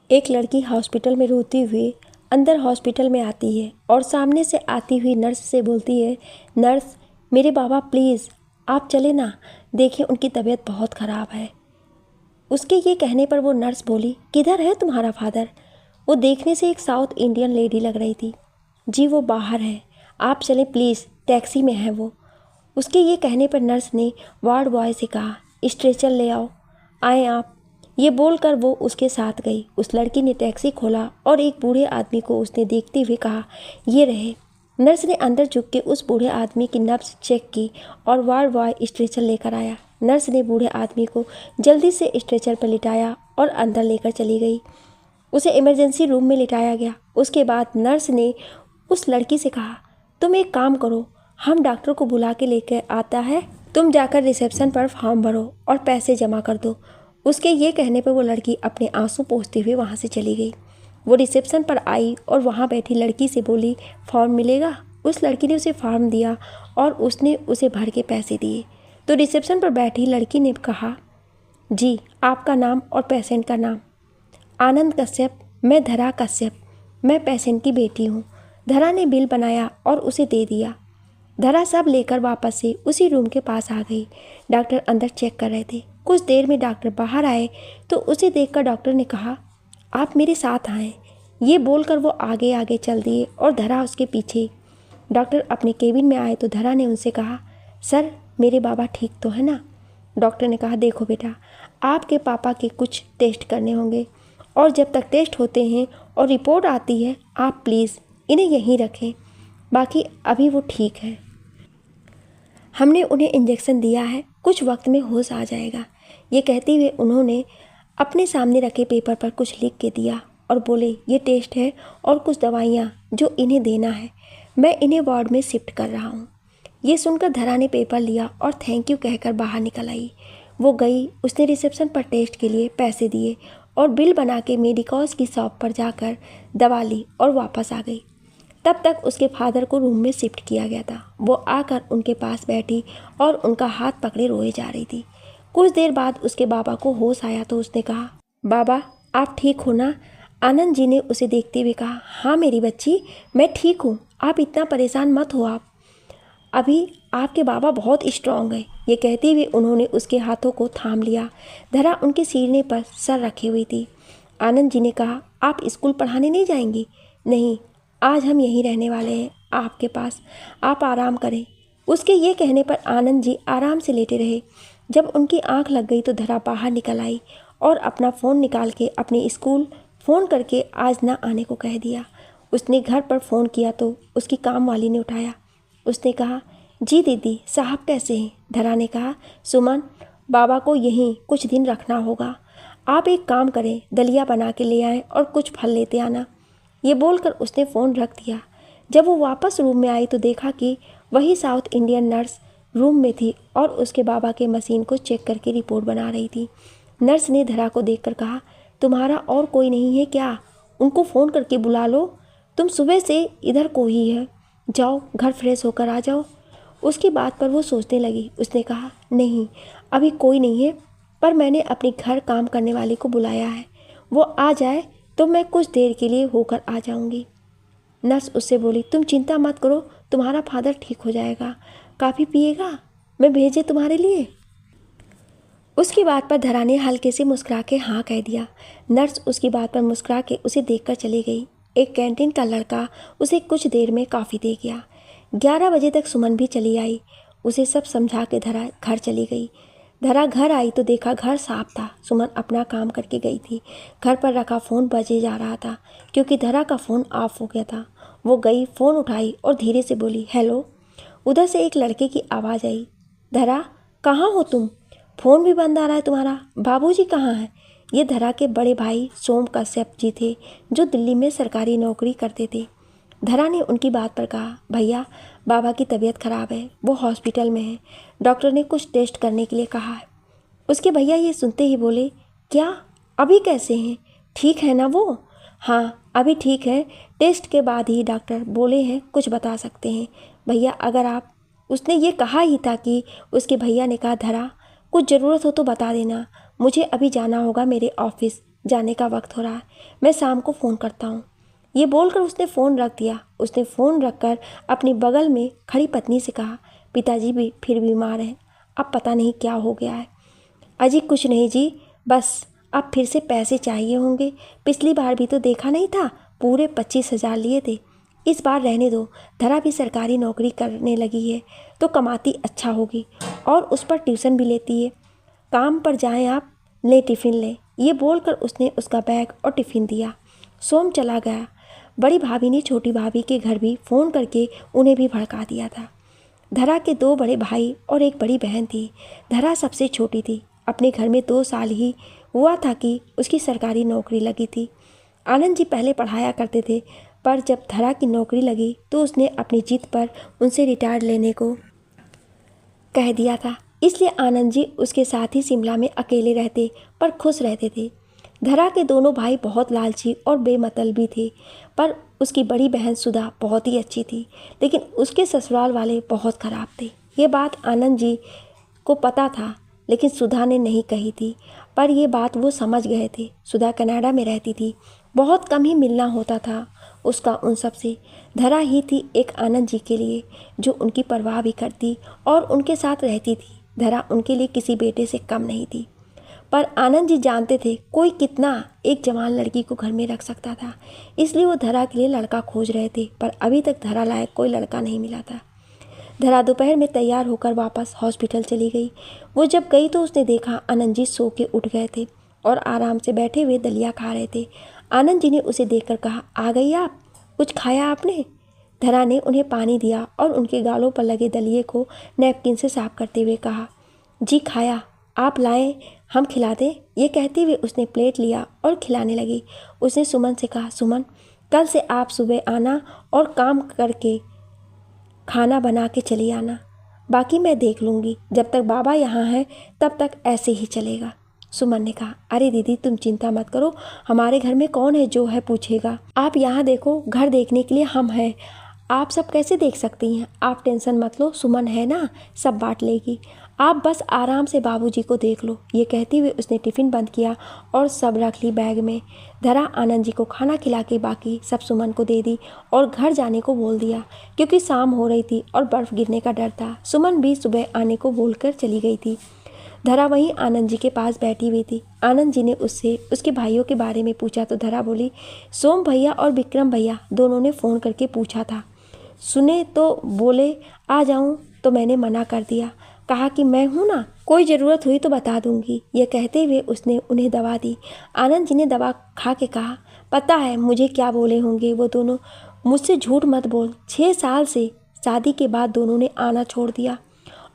एक लड़की हॉस्पिटल में रोती हुई अंदर हॉस्पिटल में आती है और सामने से आती हुई नर्स से बोलती है, नर्स मेरे बाबा प्लीज़ आप चले ना, देखिए उनकी तबीयत बहुत ख़राब है। उसके ये कहने पर वो नर्स बोली, किधर है तुम्हारा फादर? वो देखने से एक साउथ इंडियन लेडी लग रही थी। जी वो बाहर है, आप चलें प्लीज़, टैक्सी में है वो। उसके ये कहने पर नर्स ने वार्ड बॉय से कहा, स्ट्रेचर ले आओ, आए आप। ये बोलकर वो उसके साथ गई। उस लड़की ने टैक्सी खोला और एक बूढ़े आदमी को उसने देखते हुए कहा, ये रहे। नर्स ने अंदर झुक के उस बूढ़े आदमी की नब्ज चेक की और वार्ड बॉय स्ट्रेचर लेकर आया। नर्स ने बूढ़े आदमी को जल्दी से स्ट्रेचर पर लिटाया और अंदर लेकर चली गई। उसे इमरजेंसी रूम में लिटाया गया। उसके बाद नर्स ने उस लड़की से कहा, तुम एक काम करो, हम डॉक्टर को बुला के लेकर आता है, तुम जाकर रिसेप्शन पर फॉर्म भरो और पैसे जमा कर दो। उसके ये कहने पर वो लड़की अपने आंसू पोंछते हुए वहाँ से चली गई। वो रिसेप्शन पर आई और वहाँ बैठी लड़की से बोली, फॉर्म मिलेगा? उस लड़की ने उसे फॉर्म दिया और उसने उसे भर के पैसे दिए। तो रिसेप्शन पर बैठी लड़की ने कहा, जी आपका नाम और पेशेंट का नाम? आनंद कश्यप, मैं धरा कश्यप, मैं पेशेंट की बेटी हूँ। धरा ने बिल बनाया और उसे दे दिया। धरा सब लेकर वापस से उसी रूम के पास आ गई। डॉक्टर अंदर चेक कर रहे थे। कुछ देर में डॉक्टर बाहर आए तो उसे देखकर डॉक्टर ने कहा, आप मेरे साथ आएँ। ये बोलकर वो आगे आगे चल दिए और धरा उसके पीछे। डॉक्टर अपने केबिन में आए तो धरा ने उनसे कहा, सर मेरे बाबा ठीक तो है ना? डॉक्टर ने कहा, देखो बेटा, आपके पापा के कुछ टेस्ट करने होंगे और जब तक टेस्ट होते हैं और रिपोर्ट आती है आप प्लीज़ इन्हें यहीं रखें, बाकी अभी वो ठीक है। हमने उन्हें इंजेक्शन दिया है, कुछ वक्त में होश आ जाएगा। ये कहते हुए उन्होंने अपने सामने रखे पेपर पर कुछ लिख के दिया और बोले, ये टेस्ट है और कुछ दवाइयाँ जो इन्हें देना है, मैं इन्हें वार्ड में शिफ्ट कर रहा हूँ। ये सुनकर धरा ने पेपर लिया और थैंक यू कहकर बाहर निकल आई। वो गई, उसने रिसेप्शन पर टेस्ट के लिए पैसे दिए और बिल बना के मेडिकॉज की शॉप पर जाकर दवा ली और वापस आ गई। तब तक उसके फादर को रूम में शिफ्ट किया गया था। वो आकर उनके पास बैठी और उनका हाथ पकड़े रोए जा रही थी। कुछ देर बाद उसके बाबा को होश आया तो उसने कहा, बाबा आप ठीक हो ना? आनंद जी ने उसे देखते हुए कहा, हाँ मेरी बच्ची, मैं ठीक हूँ, आप इतना परेशान मत हो, आप अभी आपके बाबा बहुत स्ट्रांग है। ये कहते हुए उन्होंने उसके हाथों को थाम लिया। धरा उनके सीने पर सर रखी हुई थी। आनंद जी ने कहा, आप स्कूल पढ़ाने नहीं जाएंगी? नहीं, आज हम यहीं रहने वाले हैं आपके पास, आप आराम करें। उसके ये कहने पर आनंद जी आराम से लेटे रहे। जब उनकी आंख लग गई तो धरा बाहर निकल आई और अपना फ़ोन निकाल के अपने स्कूल फ़ोन करके आज ना आने को कह दिया। उसने घर पर फ़ोन किया तो उसकी काम वाली ने उठाया। उसने कहा, जी दीदी साहब कैसे हैं? धरा ने कहा, सुमन बाबा को यहीं कुछ दिन रखना होगा, आप एक काम करें, दलिया बना के ले आएँ और कुछ फल लेते आना। ये बोलकर उसने फ़ोन रख दिया। जब वो वापस रूम में आई तो देखा कि वही साउथ इंडियन नर्स रूम में थी और उसके बाबा के मशीन को चेक करके रिपोर्ट बना रही थी। नर्स ने धरा को देखकर कहा, तुम्हारा और कोई नहीं है क्या? उनको फ़ोन करके बुला लो, तुम सुबह से इधर को ही है, जाओ घर फ्रेश होकर आ जाओ। उसकी बात पर वो सोचने लगी। उसने कहा, नहीं अभी कोई नहीं है, पर मैंने अपने घर काम करने वाले को बुलाया है, वो आ जाए तो मैं कुछ देर के लिए होकर आ जाऊंगी। नर्स उससे बोली, तुम चिंता मत करो, तुम्हारा फादर ठीक हो जाएगा। काफ़ी पिएगा? मैं भेजे तुम्हारे लिए? उसकी बात पर धरा ने हल्के से मुस्कुरा के हाँ कह दिया। नर्स उसकी बात पर मुस्कुरा के उसे देखकर चली गई। एक कैंटीन का लड़का उसे कुछ देर में कॉफ़ी दे गया। 11 बजे तक सुमन भी चली आई। उसे सब समझा के धरा घर चली गई। धरा घर आई तो देखा घर साफ था। सुमन अपना काम करके गई थी। घर पर रखा फ़ोन बजे जा रहा था क्योंकि धरा का फ़ोन ऑफ हो गया था। वो गई, फ़ोन उठाई और धीरे से बोली, हेलो। उधर से एक लड़के की आवाज़ आई, धरा कहाँ हो तुम? फ़ोन भी बंद आ रहा है तुम्हारा, बाबूजी कहाँ हैं? ये धरा के बड़े भाई सोम कश्यप जी थे जो दिल्ली में सरकारी नौकरी करते थे। धरा ने उनकी बात पर कहा, भैया बाबा की तबीयत ख़राब है, वो हॉस्पिटल में है, डॉक्टर ने कुछ टेस्ट करने के लिए कहा है। उसके भैया ये सुनते ही बोले, क्या अभी कैसे हैं? ठीक है ना वो? हाँ अभी ठीक है, टेस्ट के बाद ही डॉक्टर बोले हैं कुछ बता सकते हैं। भैया अगर आप, उसने ये कहा ही था कि उसके भैया ने कहा, धरा कुछ ज़रूरत हो तो बता देना, मुझे अभी जाना होगा मेरे ऑफिस, जाने का वक्त हो रहा है, मैं शाम को फ़ोन करता हूँ। ये बोलकर उसने फ़ोन रख दिया। उसने फ़ोन रखकर अपनी बगल में खड़ी पत्नी से कहा, पिताजी भी फिर बीमार हैं, अब पता नहीं क्या हो गया है। अजी कुछ नहीं जी, बस अब फिर से पैसे चाहिए होंगे, पिछली बार भी तो देखा नहीं था, पूरे 25,000 लिए थे। इस बार रहने दो, धरा भी सरकारी नौकरी करने लगी है तो कमाती अच्छा होगी और उस पर ट्यूशन भी लेती है। काम पर जाएं आप, ले टिफ़िन ले। ये बोलकर उसने उसका बैग और टिफ़िन दिया। सोम चला गया। बड़ी भाभी ने छोटी भाभी के घर भी फ़ोन करके उन्हें भी भड़का दिया था। धरा के 2 बड़े भाई और एक बड़ी बहन थी। धरा सबसे छोटी थी। अपने घर में 2 साल ही हुआ था कि उसकी सरकारी नौकरी लगी थी। आनंद जी पहले पढ़ाया करते थे, पर जब धरा की नौकरी लगी तो उसने अपनी जिद पर उनसे रिटायर लेने को कह दिया था। इसलिए आनंद जी उसके साथ ही शिमला में अकेले रहते पर खुश रहते थे। धरा के दोनों भाई बहुत लालची और बेमतलबी थे, पर उसकी बड़ी बहन सुधा बहुत ही अच्छी थी, लेकिन उसके ससुराल वाले बहुत ख़राब थे। ये बात आनंद जी को पता था, लेकिन सुधा ने नहीं कही थी, पर ये बात वो समझ गए थे। सुधा कनाडा में रहती थी, बहुत कम ही मिलना होता था उसका उन सब से। धरा ही थी एक आनंद जी के लिए जो उनकी परवाह भी करती और उनके साथ रहती थी। धरा उनके लिए किसी बेटे से कम नहीं थी, पर आनंद जी जानते थे कोई कितना एक जवान लड़की को घर में रख सकता था, इसलिए वो धरा के लिए लड़का खोज रहे थे, पर अभी तक धरा लायक कोई लड़का नहीं मिला था। धरा दोपहर में तैयार होकर वापस हॉस्पिटल चली गई। वो जब गई तो उसने देखा आनंद जी सो के उठ गए थे और आराम से बैठे हुए दलिया खा रहे थे। आनंद जी ने उसे देखकर कहा, आ गई आप, कुछ खाया आपने? धरा ने उन्हें पानी दिया और उनके गालों पर लगे दलिए को नैपकिन से साफ करते हुए कहा, जी खाया, आप लाएं हम खिला दें? ये कहते हुए उसने प्लेट लिया और खिलाने लगी। उसने सुमन से कहा, सुमन कल से आप सुबह आना और काम करके खाना बना के चली आना, बाकी मैं देख लूँगी। जब तक बाबा यहाँ हैं तब तक ऐसे ही चलेगा। सुमन ने कहा, अरे दीदी तुम चिंता मत करो, हमारे घर में कौन है जो है पूछेगा। आप यहाँ देखो, घर देखने के लिए हम हैं, आप सब कैसे देख सकती हैं। आप टेंशन मत लो, सुमन है ना, सब बांट लेगी, आप बस आराम से बाबूजी को देख लो। ये कहते हुए उसने टिफ़िन बंद किया और सब रख ली बैग में। धरा आनंद जी को खाना खिला के बाकी सब सुमन को दे दी और घर जाने को बोल दिया, क्योंकि शाम हो रही थी और बर्फ़ गिरने का डर था। सुमन भी सुबह आने को बोलकर चली गई थी। धरा वहीं आनंद जी के पास बैठी हुई थी। आनंद जी ने उससे उसके भाइयों के बारे में पूछा तो धरा बोली, सोम भैया और विक्रम भैया दोनों ने फ़ोन करके पूछा था, सुने तो बोले आ जाऊं, तो मैंने मना कर दिया, कहा कि मैं हूं ना, कोई ज़रूरत हुई तो बता दूंगी। ये कहते हुए उसने उन्हें दवा दी। आनंद जी ने दवा खा के कहा, पता है मुझे क्या बोले होंगे वो दोनों, मुझसे झूठ मत बोल, 6 साल से शादी के बाद दोनों ने आना छोड़ दिया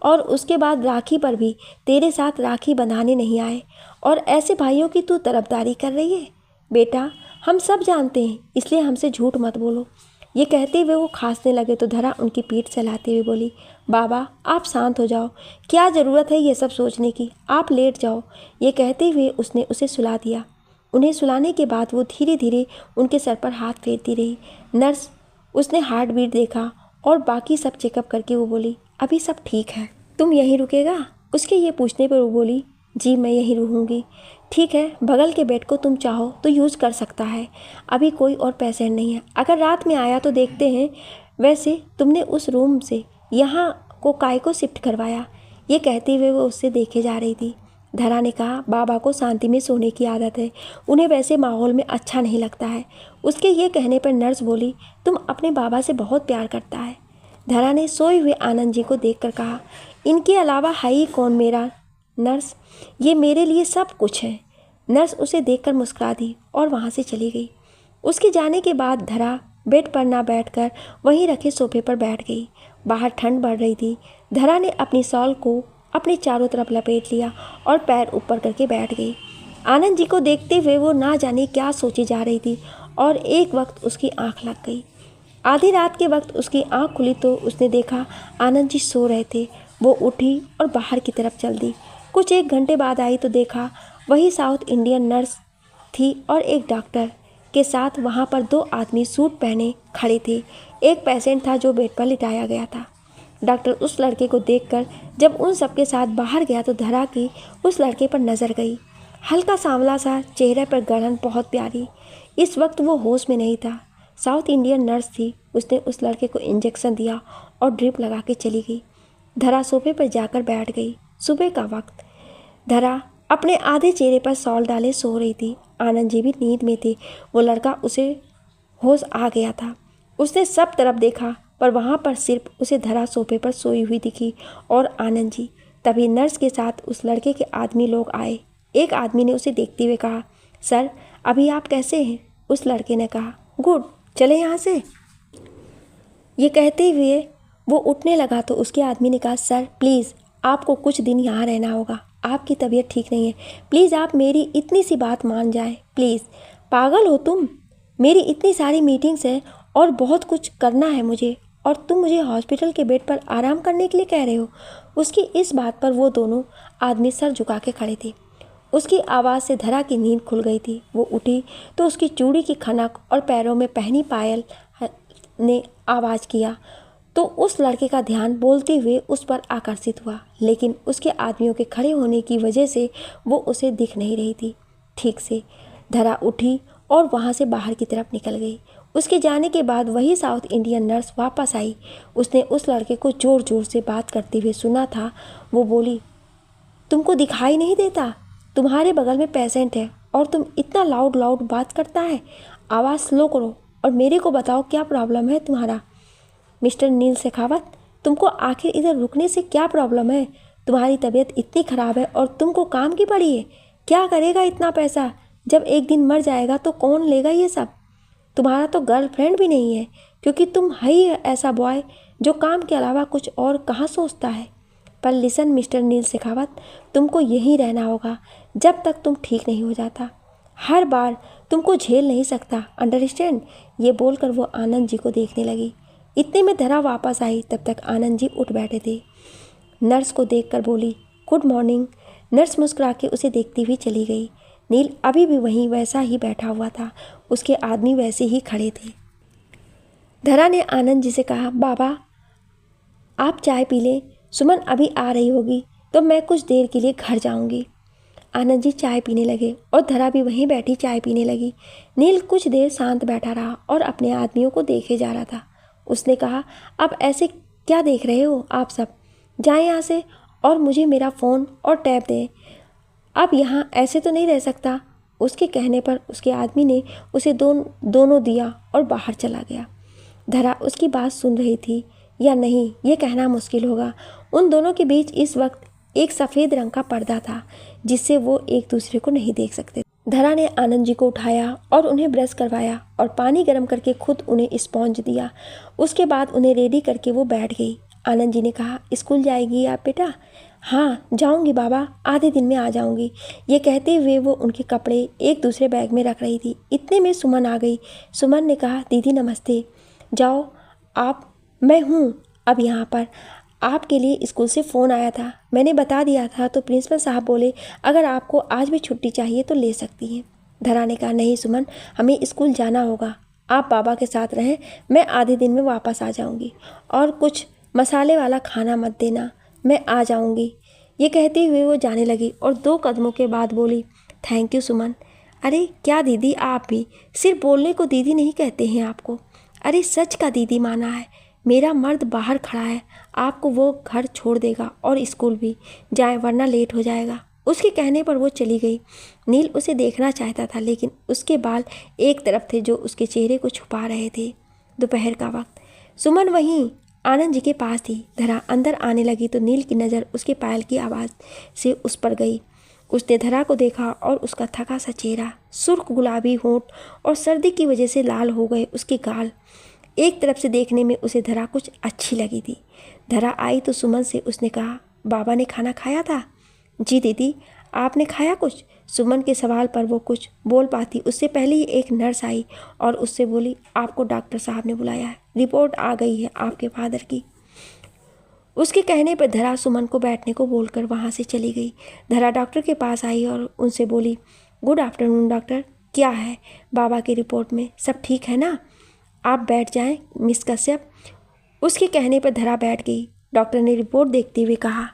और उसके बाद राखी पर भी तेरे साथ राखी बंधाने नहीं आए, और ऐसे भाइयों की तू तरफदारी कर रही है। बेटा हम सब जानते हैं, इसलिए हमसे झूठ मत बोलो। ये कहते हुए वो खांसने लगे तो धरा उनकी पीठ चलाते हुए बोली, बाबा आप शांत हो जाओ, क्या ज़रूरत है ये सब सोचने की, आप लेट जाओ। ये कहते हुए उसने उसे सुला दिया। उन्हें सुलाने के बाद वो धीरे धीरे उनके सर पर हाथ फेरती रही। नर्स उसने हार्ट बीट देखा और बाकी सब चेकअप करके वो बोली, अभी सब ठीक है, तुम यहीं रुकेगा? उसके ये पूछने पर वो बोली, जी मैं यहीं रहूँगी। ठीक है, बगल के बेड को तुम चाहो तो यूज़ कर सकता है, अभी कोई और पेशेंट नहीं है, अगर रात में आया तो देखते हैं। वैसे तुमने उस रूम से यहाँ को काय को शिफ्ट करवाया? ये कहते हुए वो उससे देखे जा रही थी। धरा ने कहा, बाबा को शांति में सोने की आदत है, उन्हें वैसे माहौल में अच्छा नहीं लगता है। उसके ये कहने पर नर्स बोली, तुम अपने बाबा से बहुत प्यार करता है। धरा ने सोए हुए आनंद जी को देखकर कहा, इनके अलावा है ही कौन मेरा? नर्स ये मेरे लिए सब कुछ है। नर्स उसे देखकर मुस्कुरा दी और वहाँ से चली गई। उसके जाने के बाद धरा बेड पर ना बैठकर वहीं रखे सोफे पर बैठ गई। बाहर ठंड बढ़ रही थी। धरा ने अपनी शॉल को अपने चारों तरफ लपेट लिया और पैर ऊपर करके बैठ गई। आनंद जी को देखते हुए वो ना जाने क्या सोची जा रही थी और एक वक्त उसकी आंख लग गई। आधी रात के वक्त उसकी आंख खुली तो उसने देखा आनंद जी सो रहे थे। वो उठी और बाहर की तरफ चल दी। कुछ 1 घंटे बाद आई तो देखा वही साउथ इंडियन नर्स थी और एक डॉक्टर के साथ वहाँ पर 2 आदमी सूट पहने खड़े थे। एक पेशेंट था जो बेड पर लिटाया गया था। डॉक्टर उस लड़के को देखकर जब उन सबके साथ बाहर गया तो धरा की उस लड़के पर नज़र गई। हल्का सांवला सा, चेहरे पर गड़न बहुत प्यारी। इस वक्त वो होश में नहीं था। साउथ इंडियन नर्स थी। उसने उस लड़के को इंजेक्शन दिया और ड्रिप लगा के चली गई। धरा सोफे पर जाकर बैठ गई। सुबह का वक्त। धरा अपने आधे चेहरे पर शॉल डाले सो रही थी। आनंद जी भी नींद में थे। वो लड़का उसे होश आ गया था। उसने सब तरफ देखा पर वहाँ पर सिर्फ उसे धरा सोफे पर सोई हुई दिखी और आनंद जी। तभी नर्स के साथ उस लड़के के आदमी लोग आए। एक आदमी ने उसे देखते हुए कहा, सर अभी आप कैसे हैं? उस लड़के ने कहा, गुड, चले यहाँ से। ये कहते हुए वो उठने लगा तो उसके आदमी ने कहा, सर प्लीज़ आपको कुछ दिन यहाँ रहना होगा। आपकी तबीयत ठीक नहीं है। प्लीज़ आप मेरी इतनी सी बात मान जाएं, प्लीज़। पागल हो तुम? मेरी इतनी सारी मीटिंग्स हैं और बहुत कुछ करना है मुझे, और तुम मुझे हॉस्पिटल के बेड पर आराम करने के लिए कह रहे हो। उसकी इस बात पर वो दोनों आदमी सर झुका के खड़े थे। उसकी आवाज़ से धरा की नींद खुल गई थी। वो उठी तो उसकी चूड़ी की खनक और पैरों में पहनी पायल ने आवाज़ किया तो उस लड़के का ध्यान बोलते हुए उस पर आकर्षित हुआ, लेकिन उसके आदमियों के खड़े होने की वजह से वो उसे दिख नहीं रही थी ठीक से। धरा उठी और वहाँ से बाहर की तरफ निकल गई। उसके जाने के बाद वही साउथ इंडियन नर्स वापस आई। उसने उस लड़के को ज़ोर ज़ोर से बात करते हुए सुना था। वो बोली, तुमको दिखाई नहीं देता? तुम्हारे बगल में पेशेंट है और तुम इतना लाउड लाउड बात करता है। आवाज़ स्लो करो और मेरे को बताओ क्या प्रॉब्लम है तुम्हारा। मिस्टर नील शेखावत, तुमको आखिर इधर रुकने से क्या प्रॉब्लम है? तुम्हारी तबीयत इतनी ख़राब है और तुमको काम की पड़ी है। क्या करेगा इतना पैसा? जब एक दिन मर जाएगा तो कौन लेगा ये सब? तुम्हारा तो गर्लफ्रेंड भी नहीं है, क्योंकि तुम है ही ऐसा बॉय जो काम के अलावा कुछ और कहाँ सोचता है। पर लिसन मिस्टर नील शेखावत, तुमको यहीं रहना होगा जब तक तुम ठीक नहीं हो जाता। हर बार तुमको झेल नहीं सकता, अंडरस्टैंड? ये बोलकर वो आनंद जी को देखने लगी। इतने में धरा वापस आई। तब तक आनंद जी उठ बैठे थे। नर्स को देखकर बोली, गुड मॉर्निंग। नर्स मुस्कुरा के उसे देखती हुई चली गई। नील अभी भी वहीं वैसा ही बैठा हुआ था। उसके आदमी वैसे ही खड़े थे। धरा ने आनंद जी से कहा, बाबा आप चाय पी लें, सुमन अभी आ रही होगी तो मैं कुछ देर के लिए घर जाऊंगी। आनंद जी चाय पीने लगे और धरा भी वहीं बैठी चाय पीने लगी। नील कुछ देर शांत बैठा रहा और अपने आदमियों को देखे जा रहा था। उसने कहा, अब ऐसे क्या देख रहे हो आप सब? जाएं यहाँ से और मुझे मेरा फ़ोन और टैब दें। अब यहाँ ऐसे तो नहीं रह सकता। उसके कहने पर उसके आदमी ने उसे दोनों दिया और बाहर चला गया। धरा उसकी बात सुन रही थी या नहीं ये कहना मुश्किल होगा। उन दोनों के बीच इस वक्त एक सफ़ेद रंग का पर्दा था जिससे वो एक दूसरे को नहीं देख सकते। धरा ने आनंद जी को उठाया और उन्हें ब्रश करवाया और पानी गर्म करके खुद उन्हें स्पॉन्ज दिया। उसके बाद उन्हें रेडी करके वो बैठ गई। आनंद जी ने कहा, स्कूल जाएगी आप बेटा? हाँ जाऊंगी बाबा, आधे दिन में आ जाऊंगी। ये कहते हुए वो उनके कपड़े एक दूसरे बैग में रख रही थी। इतने में सुमन आ गई। सुमन ने कहा, दीदी नमस्ते। जाओ आप, मैं हूँ अब यहाँ पर। आपके लिए स्कूल से फ़ोन आया था, मैंने बता दिया था तो प्रिंसिपल साहब बोले अगर आपको आज भी छुट्टी चाहिए तो ले सकती हैं। धरा ने कहा, नहीं सुमन, हमें स्कूल जाना होगा। आप बाबा के साथ रहें, मैं आधे दिन में वापस आ जाऊंगी। और कुछ मसाले वाला खाना मत देना, मैं आ जाऊंगी। ये कहते हुए वो जाने लगी और 2 कदमों के बाद बोली, थैंक यू सुमन। अरे क्या दीदी, आप भी सिर्फ बोलने को दीदी नहीं कहते हैं आपको। अरे सच का दीदी माना है। मेरा मर्द बाहर खड़ा है, आपको वो घर छोड़ देगा और स्कूल भी जाए वरना लेट हो जाएगा। उसके कहने पर वो चली गई। नील उसे देखना चाहता था लेकिन उसके बाल एक तरफ थे जो उसके चेहरे को छुपा रहे थे। दोपहर का वक्त। सुमन वहीं आनंद जी के पास थी। धरा अंदर आने लगी तो नील की नज़र उसके पायल की आवाज़ से उस पर गई। उसने धरा को देखा और उसका थका सा चेहरा, सुर्ख गुलाबी होंठ और सर्दी की वजह से लाल हो गए उसके गाल। एक तरफ से देखने में उसे धरा कुछ अच्छी लगी थी। धरा आई तो सुमन से उसने कहा, बाबा ने खाना खाया था? जी दीदी, आपने खाया कुछ? सुमन के सवाल पर वो कुछ बोल पाती उससे पहले ही एक नर्स आई और उससे बोली, आपको डॉक्टर साहब ने बुलाया है, रिपोर्ट आ गई है आपके फादर की। उसके कहने पर धरा सुमन को बैठने को बोलकर वहाँ से चली गई। धरा डॉक्टर के पास आई और उनसे बोली, गुड आफ्टरनून डॉक्टर, क्या है बाबा की रिपोर्ट में, सब ठीक है ना? आप बैठ जाएं मिस कश्यप। उसके कहने पर धरा बैठ गई। डॉक्टर ने रिपोर्ट देखते हुए कहा,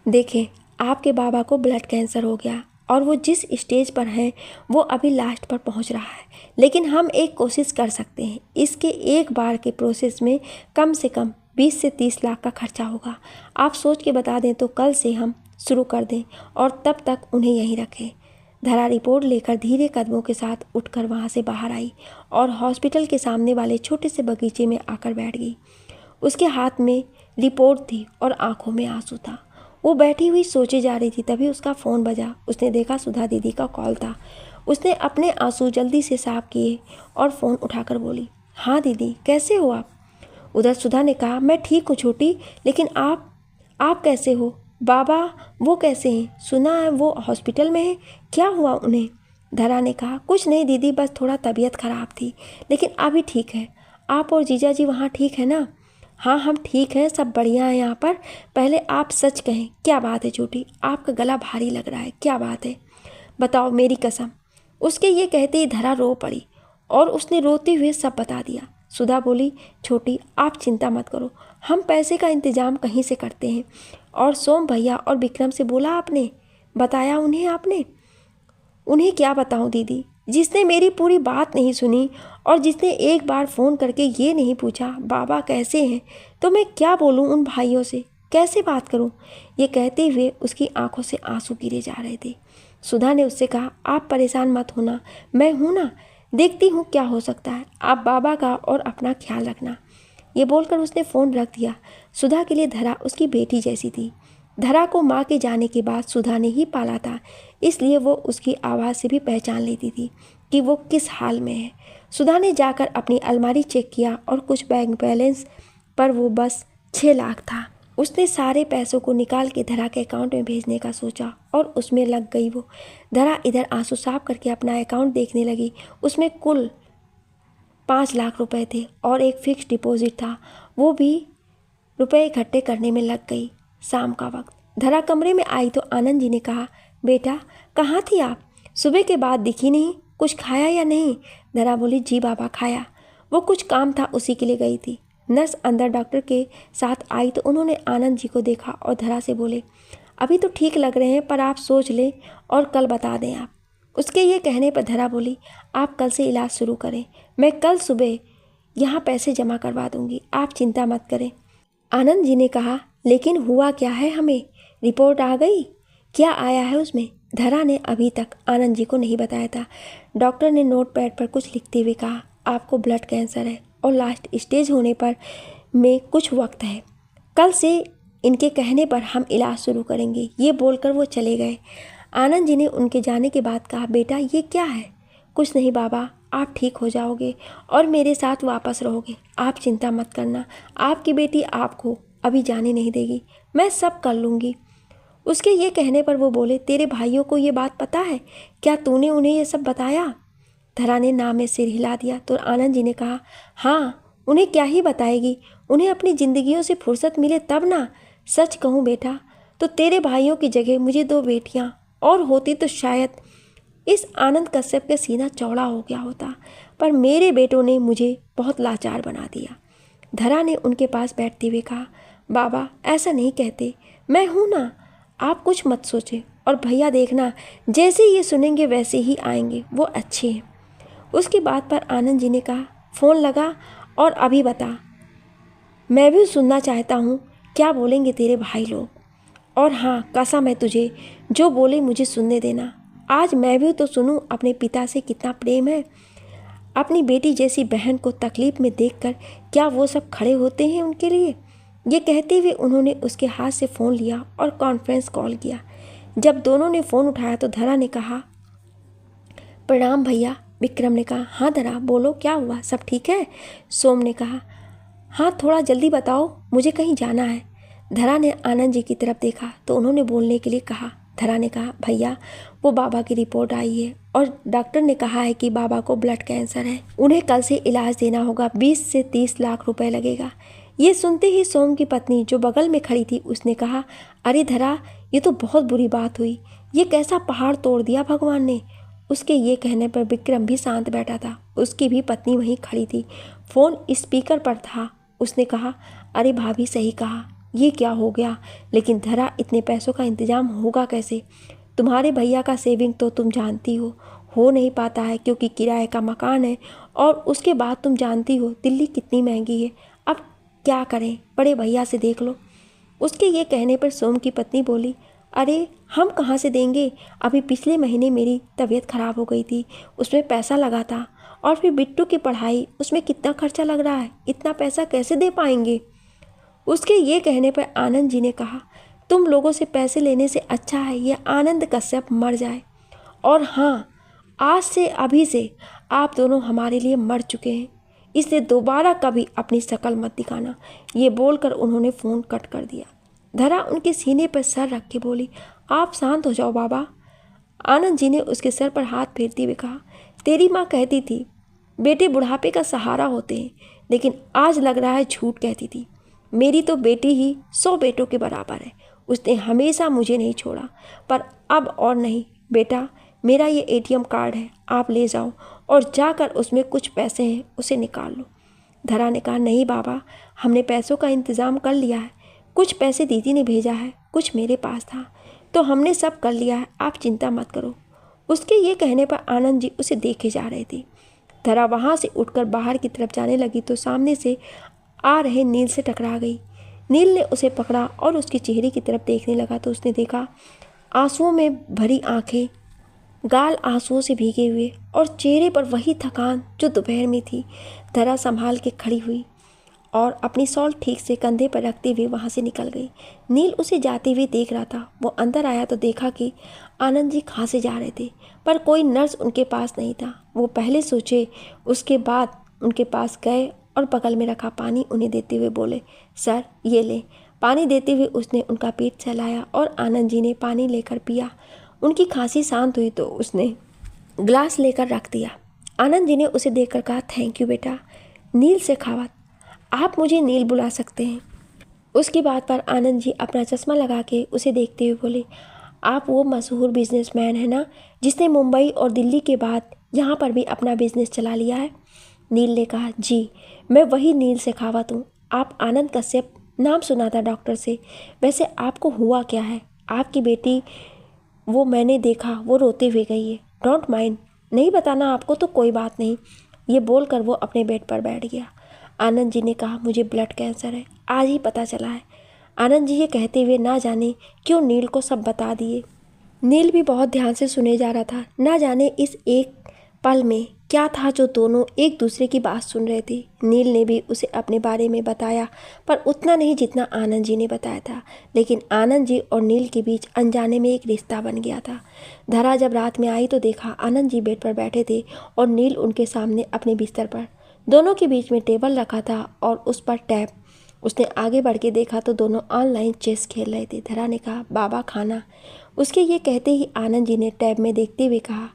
देखें आपके बाबा को ब्लड कैंसर हो गया। और वो जिस स्टेज पर है वो अभी लास्ट पर पहुंच रहा है, लेकिन हम एक कोशिश कर सकते हैं। इसके एक बार के प्रोसेस में कम से कम 20 से 30 लाख का खर्चा होगा। आप सोच के बता दें तो कल से हम शुरू कर दें और तब तक उन्हें यहीं रखें। धरा रिपोर्ट लेकर धीरे कदमों के साथ उठकर वहाँ से बाहर आई और हॉस्पिटल के सामने वाले छोटे से बगीचे में आकर बैठ गई। उसके हाथ में रिपोर्ट थी और आंखों में आंसू था। वो बैठी हुई सोचे जा रही थी, तभी उसका फ़ोन बजा। उसने देखा सुधा दीदी का कॉल था। उसने अपने आंसू जल्दी से साफ किए और फ़ोन उठाकर बोली, हाँ दीदी, कैसे हो आप? उधर सुधा ने कहा, मैं ठीक हूँ छोटी, लेकिन आप कैसे हो? बाबा वो कैसे हैं? सुना है वो हॉस्पिटल में है, क्या हुआ उन्हें? धरा ने कहा, कुछ नहीं दीदी, बस थोड़ा तबीयत ख़राब थी, लेकिन अभी ठीक है। आप और जीजा जी वहाँ ठीक है ना? हाँ हम ठीक हैं, सब बढ़िया है यहाँ पर। पहले आप सच कहें, क्या बात है छोटी? आपका गला भारी लग रहा है, क्या बात है? बताओ, मेरी कसम। उसके ये कहते ही धरा रो पड़ी और उसने रोते हुए सब बता दिया। सुधा बोली, छोटी आप चिंता मत करो, हम पैसे का इंतज़ाम कहीं से करते हैं। और सोम भैया और विक्रम से बोला आपने? बताया उन्हें आपने? उन्हें क्या बताऊं दीदी, जिसने मेरी पूरी बात नहीं सुनी और जिसने एक बार फ़ोन करके ये नहीं पूछा बाबा कैसे हैं, तो मैं क्या बोलूं उन भाइयों से, कैसे बात करूं? ये कहते हुए उसकी आंखों से आंसू गिरे जा रहे थे। सुधा ने उससे कहा, आप परेशान मत होना, मैं हूं ना, देखती हूं क्या हो सकता है। आप बाबा का और अपना ख्याल रखना। ये बोलकर उसने फ़ोन रख दिया। सुधा के लिए धरा उसकी बेटी जैसी थी। धरा को माँ के जाने के बाद सुधा ने ही पाला था, इसलिए वो उसकी आवाज़ से भी पहचान लेती थी कि वो किस हाल में है। सुधा ने जाकर अपनी अलमारी चेक किया और कुछ बैंक बैलेंस पर वो बस 6 लाख था। उसने सारे पैसों को निकाल के धरा के अकाउंट में भेजने का सोचा और उसमें लग गई वो। धरा इधर आंसू साफ करके अपना अकाउंट देखने लगी। उसमें कुल 5 लाख रुपए थे और एक फिक्स डिपॉजिट था, वो भी रुपए इकट्ठे करने में लग गई। शाम का वक्त धरा कमरे में आई तो आनंद जी ने कहा, बेटा कहाँ थी आप? सुबह के बाद दिखी नहीं, कुछ खाया या नहीं? धरा बोली, जी बाबा खाया। वो कुछ काम था उसी के लिए गई थी। नर्स अंदर डॉक्टर के साथ आई तो उन्होंने आनंद जी को देखा और धरा से बोले, अभी तो ठीक लग रहे हैं, पर आप सोच लें और कल बता दें आप। उसके ये कहने पर धरा बोली, आप कल से इलाज शुरू करें, मैं कल सुबह यहाँ पैसे जमा करवा दूंगी, आप चिंता मत करें। आनंद जी ने कहा, लेकिन हुआ क्या है, हमें रिपोर्ट आ गई, क्या आया है उसमें? धरा ने अभी तक आनंद जी को नहीं बताया था। डॉक्टर ने नोट पैड पर कुछ लिखते हुए कहा, आपको ब्लड कैंसर है और लास्ट स्टेज होने पर में कुछ वक्त है, कल से इनके कहने पर हम इलाज शुरू करेंगे। ये बोलकर वो चले गए। आनंद जी ने उनके जाने के बाद कहा, बेटा ये क्या है? कुछ नहीं बाबा, आप ठीक हो जाओगे और मेरे साथ वापस रहोगे, आप चिंता मत करना। आपकी बेटी आपको अभी जाने नहीं देगी, मैं सब कर लूँगी। उसके ये कहने पर वो बोले, तेरे भाइयों को ये बात पता है क्या? तूने उन्हें ये सब बताया? धरा ने ना में सिर हिला दिया तो आनंद जी ने कहा, हाँ उन्हें क्या ही बताएगी, उन्हें अपनी ज़िंदगियों से फुर्सत मिले तब ना। सच कहूँ बेटा, तो तेरे भाइयों की जगह मुझे 2 बेटियाँ और होती तो शायद इस आनंद कश्यप का सीना चौड़ा हो गया होता, पर मेरे बेटों ने मुझे बहुत लाचार बना दिया। धरा ने उनके पास बैठते हुए कहा, बाबा ऐसा नहीं कहते, मैं हूँ ना, आप कुछ मत सोचें। और भैया देखना, जैसे ये सुनेंगे वैसे ही आएंगे, वो अच्छे हैं। उसकी बात पर आनंद जी ने कहा, फ़ोन लगा और अभी बता, मैं भी सुनना चाहता हूँ क्या बोलेंगे तेरे भाई लोग। और हाँ, कसम है तुझे, जो बोले मुझे सुनने देना। आज मैं भी तो सुनूं अपने पिता से कितना प्रेम है। अपनी बेटी जैसी बहन को तकलीफ़ में देखकर क्या वो सब खड़े होते हैं उनके लिए? ये कहते हुए उन्होंने उसके हाथ से फ़ोन लिया और कॉन्फ्रेंस कॉल किया। जब दोनों ने फ़ोन उठाया तो धरा ने कहा, प्रणाम भैया। विक्रम ने कहा, हाँ धरा बोलो, क्या हुआ, सब ठीक है? सोम ने कहा, हाँ थोड़ा जल्दी बताओ, मुझे कहीं जाना है। धरा ने आनंद जी की तरफ देखा तो उन्होंने बोलने के लिए कहा। धरा ने कहा, भैया वो बाबा की रिपोर्ट आई है और डॉक्टर ने कहा है कि बाबा को ब्लड कैंसर है, उन्हें कल से इलाज देना होगा, 20 से 30 लाख रुपए लगेगा। ये सुनते ही सोम की पत्नी जो बगल में खड़ी थी उसने कहा, अरे धरा ये तो बहुत बुरी बात हुई, ये कैसा पहाड़ तोड़ दिया भगवान ने। उसके ये कहने पर विक्रम भी शांत बैठा था, उसकी भी पत्नी वहीं खड़ी थी, फ़ोन स्पीकर पर था। उसने कहा, अरे भाभी सही कहा, ये क्या हो गया, लेकिन धरा इतने पैसों का इंतजाम होगा कैसे? तुम्हारे भैया का सेविंग तो तुम जानती हो नहीं पाता है क्योंकि किराए का मकान है, और उसके बाद तुम जानती हो दिल्ली कितनी महंगी है। अब क्या करें, बड़े भैया से देख लो। उसके ये कहने पर सोम की पत्नी बोली, अरे हम कहाँ से देंगे, अभी पिछले महीने मेरी तबीयत खराब हो गई थी, उसमें पैसा लगा था, और फिर बिट्टू की पढ़ाई, उसमें कितना खर्चा लग रहा है, इतना पैसा कैसे दे पाएंगे। उसके ये कहने पर आनंद जी ने कहा, तुम लोगों से पैसे लेने से अच्छा है ये आनंद कश्यप मर जाए, और हाँ, आज से अभी से आप दोनों हमारे लिए मर चुके हैं, इसलिए दोबारा कभी अपनी शक्ल मत दिखाना। ये बोलकर उन्होंने फ़ोन कट कर दिया। धरा उनके सीने पर सर रख के बोली, आप शांत हो जाओ बाबा। आनंद जी ने उसके सर पर हाथ फेरते हुए कहा, तेरी माँ कहती थी बेटे बुढ़ापे का सहारा होते हैं, लेकिन आज लग रहा है झूठ कहती थी। मेरी तो बेटी ही 100 बेटों के बराबर है, उसने हमेशा मुझे नहीं छोड़ा, पर अब और नहीं। बेटा, मेरा ये ATM कार्ड है, आप ले जाओ और जाकर उसमें कुछ पैसे हैं उसे निकाल लो। धरा ने कहा, नहीं बाबा, हमने पैसों का इंतज़ाम कर लिया है, कुछ पैसे दीदी ने भेजा है, कुछ मेरे पास था, तो हमने सब कर लिया है, आप चिंता मत करो। उसके ये कहने पर आनंद जी उसे देखे जा रहे थे। धरा वहाँ से उठकर बाहर की तरफ जाने लगी तो सामने से आ रहे नील से टकरा गई। नील ने उसे पकड़ा और उसके चेहरे की तरफ देखने लगा तो उसने देखा आंसुओं में भरी आंखें, गाल आंसुओं से भीगे हुए, और चेहरे पर वही थकान जो दोपहर में थी। धरा संभाल के खड़ी हुई और अपनी शॉल ठीक से कंधे पर रखते हुए वहाँ से निकल गई। नील उसे जाते हुए देख रहा था। वो अंदर आया तो देखा कि आनंद जी खांसे जा रहे थे, पर कोई नर्स उनके पास नहीं था। वो पहले सोचे, उसके बाद उनके पास गए और बगल में रखा पानी उन्हें देते हुए बोले, सर ये ले। पानी देते हुए उसने उनका पेट सहलाया और आनंद जी ने पानी लेकर पिया। उनकी खांसी शांत हुई तो उसने ग्लास लेकर रख दिया। आनंद जी ने उसे देखकर कहा, थैंक यू बेटा। नील शेखावत, आप मुझे नील बुला सकते हैं। उसकी बात पर आनंद जी अपना चश्मा लगा के उसे देखते हुए बोले, आप वो मशहूर बिजनेसमैन है ना, जिसने मुंबई और दिल्ली के बाद यहाँ पर भी अपना बिजनेस चला लिया है। नील ने कहा, जी मैं वही नील शेखावत हूँ। आप आनंद कश्यप नाम सुना था डॉक्टर से। वैसे आपको हुआ क्या है? आपकी बेटी, वो मैंने देखा, वो रोते हुए गई है। डोंट माइंड, नहीं बताना आपको तो कोई बात नहीं। ये बोलकर वो अपने बेड पर बैठ गया। आनंद जी ने कहा, मुझे ब्लड कैंसर है, आज ही पता चला है। आनंद जी ये कहते हुए ना जाने क्यों नील को सब बता दिए। नील भी बहुत ध्यान से सुने जा रहा था। ना जाने इस एक पल में क्या था जो दोनों एक दूसरे की बात सुन रहे थे। नील ने भी उसे अपने बारे में बताया, पर उतना नहीं जितना आनंद जी ने बताया था। लेकिन आनंद जी और नील के बीच अनजाने में एक रिश्ता बन गया था। धरा जब रात में आई तो देखा आनंद जी बेड पर बैठे थे और नील उनके सामने अपने बिस्तर पर। दोनों के बीच में टेबल रखा था और उस पर टैब। उसने आगे बढ़ के देखा तो दोनों ऑनलाइन चेस खेल रहे थे। धरा ने कहा, बाबा खाना। उसके ये कहते ही आनंद जी ने टैब में देखते हुए कहा,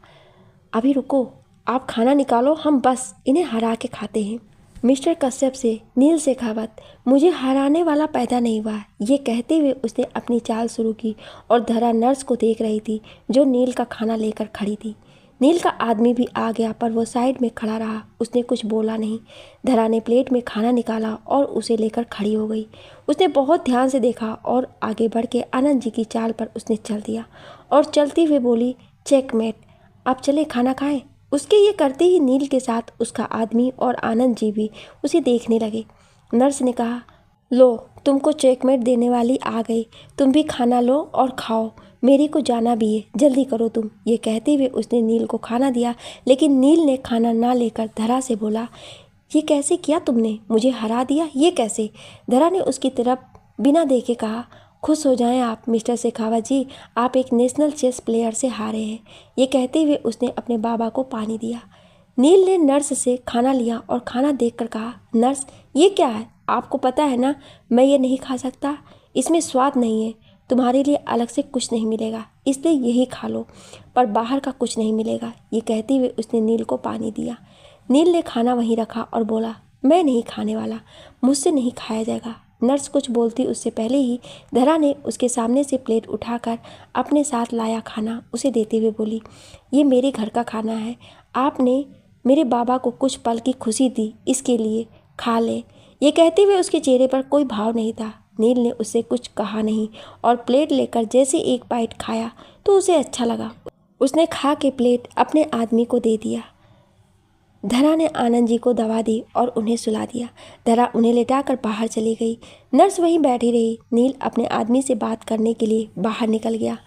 अभी रुको, आप खाना निकालो, हम बस इन्हें हरा के खाते हैं। मिस्टर कश्यप से नील शेखावत, मुझे हराने वाला पैदा नहीं हुआ। ये कहते हुए उसने अपनी चाल शुरू की और धरा नर्स को देख रही थी जो नील का खाना लेकर खड़ी थी। नील का आदमी भी आ गया पर वो साइड में खड़ा रहा, उसने कुछ बोला नहीं। धरा ने प्लेट में खाना निकाला और उसे लेकर खड़ी हो गई। उसने बहुत ध्यान से देखा और आगे बढ़ के आनंद जी की चाल पर उसने चल दिया और चलते हुए बोली, चेकमेट, अब चले खाना खाएं। उसके ये करते ही नील के साथ उसका आदमी और आनंद जी भी उसे देखने लगे। नर्स ने कहा, लो तुमको चेकमेट देने वाली आ गई, तुम भी खाना लो और खाओ, मेरे को जाना भी है, जल्दी करो तुम। ये कहते हुए उसने नील को खाना दिया, लेकिन नील ने खाना ना लेकर धरा से बोला, ये कैसे किया तुमने, मुझे हरा दिया, ये कैसे? धरा ने उसकी तरफ बिना देखे कहा, खुश हो जाएं आप मिस्टर शेखावत जी, आप एक नेशनल चेस प्लेयर से हारे हैं। ये कहते हुए उसने अपने बाबा को पानी दिया। नील ने नर्स से खाना लिया और खाना देखकर कहा, नर्स ये क्या है? आपको पता है ना मैं ये नहीं खा सकता, इसमें स्वाद नहीं है, तुम्हारे लिए अलग से कुछ नहीं मिलेगा, इसलिए यही खा लो, पर बाहर का कुछ नहीं मिलेगा। ये कहते हुए उसने नील को पानी दिया। नील ने खाना वहीं रखा और बोला, मैं नहीं खाने वाला, मुझसे नहीं खाया जाएगा। नर्स कुछ बोलती उससे पहले ही धरा ने उसके सामने से प्लेट उठाकर अपने साथ लाया खाना उसे देते हुए बोली, ये मेरे घर का खाना है, आपने मेरे बाबा को कुछ पल की खुशी दी, इसके लिए खा ले। ये कहते हुए उसके चेहरे पर कोई भाव नहीं था। नील ने उससे कुछ कहा नहीं और प्लेट लेकर जैसे एक बाइट खाया तो उसे अच्छा लगा। उसने खा के प्लेट अपने आदमी को दे दिया। धरा ने आनंद जी को दवा दी और उन्हें सुला दिया। धरा उन्हें लेटाकर बाहर चली गई। नर्स वहीं बैठी रही। नील अपने आदमी से बात करने के लिए बाहर निकल गया।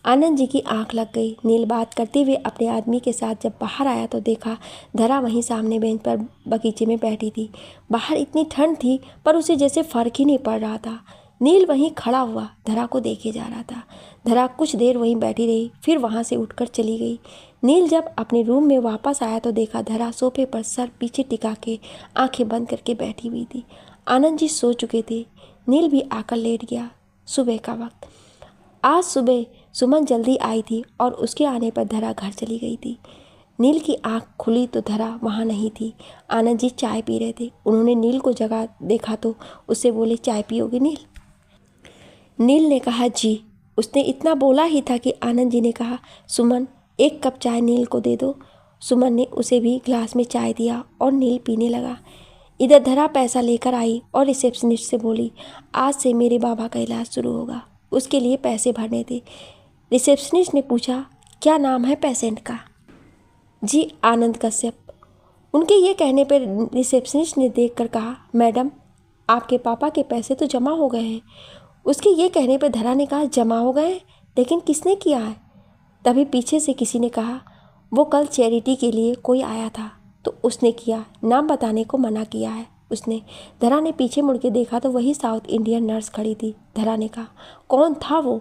आनंद जी की आंख लग गई। नील बात करते हुए अपने आदमी के साथ जब बाहर आया तो देखा धरा वहीं सामने बेंच पर बगीचे में बैठी थी। बाहर इतनी ठंड थी पर उसे जैसे फर्क ही नहीं पड़ रहा था। नील वहीं खड़ा हुआ धरा को देखे जा रहा था। धरा कुछ देर वहीं बैठी रही, फिर वहाँ से उठकर चली गई। नील जब अपने रूम में वापस आया तो देखा धरा सोफे पर सर पीछे टिका के आंखें बंद करके बैठी हुई थी। आनंद जी सो चुके थे। नील भी आकर लेट गया। सुबह का वक्त। आज सुबह सुमन जल्दी आई थी और उसके आने पर धरा घर चली गई थी। नील की आंख खुली तो धरा वहाँ नहीं थी। आनंद जी चाय पी रहे थे। उन्होंने नील को जगह देखा तो उससे बोले, चाय पियोगे नील? नील ने कहा जी। उसने इतना बोला ही था कि आनंद जी ने कहा, सुमन एक कप चाय नील को दे दो। सुमन ने उसे भी ग्लास में चाय दिया और नील पीने लगा। इधर धरा पैसा लेकर आई और रिसेप्शनिस्ट से बोली, आज से मेरे बाबा का इलाज शुरू होगा, उसके लिए पैसे भरने थे। रिसेप्शनिस्ट ने पूछा, क्या नाम है पेशेंट का? जी आनंद कश्यप। उनके ये कहने पर रिसेप्शनिस्ट ने देखकर कहा, मैडम आपके पापा के पैसे तो जमा हो गए हैं। उसके ये कहने पर धरा ने कहा, जमा हो गए? लेकिन किसने किया है? तभी पीछे से किसी ने कहा, वो कल चैरिटी के लिए कोई आया था तो उसने किया, नाम बताने को मना किया है उसने। धरा ने पीछे मुड़ के देखा तो वही साउथ इंडियन नर्स खड़ी थी। धरा ने कहा, कौन था वो?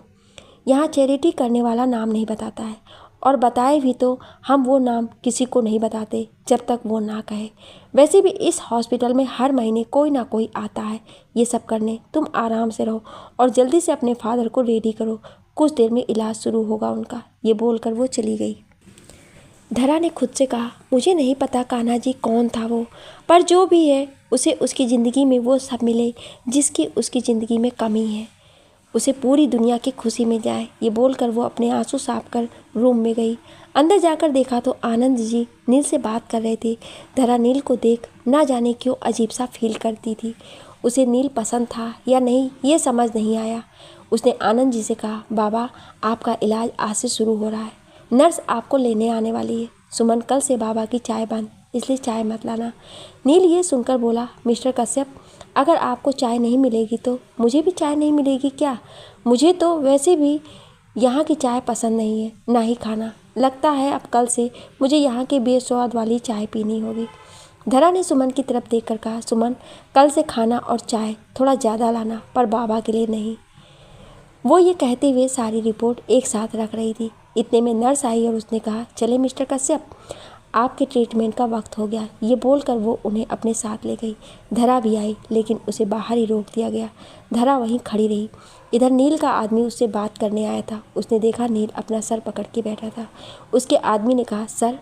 यहाँ चैरिटी करने वाला नाम नहीं बताता है और बताए भी तो हम वो नाम किसी को नहीं बताते जब तक वो ना कहे। वैसे भी इस हॉस्पिटल में हर महीने कोई ना कोई आता है ये सब करने। तुम आराम से रहो और जल्दी से अपने फादर को रेडी करो, कुछ देर में इलाज शुरू होगा उनका। ये बोलकर वो चली गई। धरा ने खुद से कहा, मुझे नहीं पता कान्हा जी कौन था वो, पर जो भी है उसे उसकी ज़िंदगी में वो सब मिले जिसकी उसकी ज़िंदगी में कमी है। उसे पूरी दुनिया की खुशी मिल जाए। ये बोलकर वो अपने आंसू साफ कर रूम में गई। अंदर जाकर देखा तो आनंद जी नील से बात कर रहे थे। धरा नील को देख ना जाने क्यों अजीब सा फील करती थी। उसे नील पसंद था या नहीं ये समझ नहीं आया। उसने आनंद जी से कहा, बाबा आपका इलाज आज से शुरू हो रहा है, नर्स आपको लेने आने वाली है। सुमन कल से बाबा की चाय बंद, इसलिए चाय मत लाना। नील ये सुनकर बोला, मिस्टर कश्यप अगर आपको चाय नहीं मिलेगी तो मुझे भी चाय नहीं मिलेगी क्या? मुझे तो वैसे भी यहाँ की चाय पसंद नहीं है, ना ही खाना। लगता है अब कल से मुझे यहाँ के बेस्वाद वाली चाय पीनी होगी। धरा ने सुमन की तरफ देखकर कहा, सुमन कल से खाना और चाय थोड़ा ज़्यादा लाना, पर बाबा के लिए नहीं। वो ये कहते हुए सारी रिपोर्ट एक साथ रख रही थी। इतने में नर्स आई और उसने कहा, चले मिस्टर कश्यप आपके ट्रीटमेंट का वक्त हो गया। ये बोलकर वो उन्हें अपने साथ ले गई। धरा भी आई लेकिन उसे बाहर ही रोक दिया गया। धरा वहीं खड़ी रही। इधर नील का आदमी उससे बात करने आया था। उसने देखा नील अपना सर पकड़ के बैठा था। उसके आदमी ने कहा, सर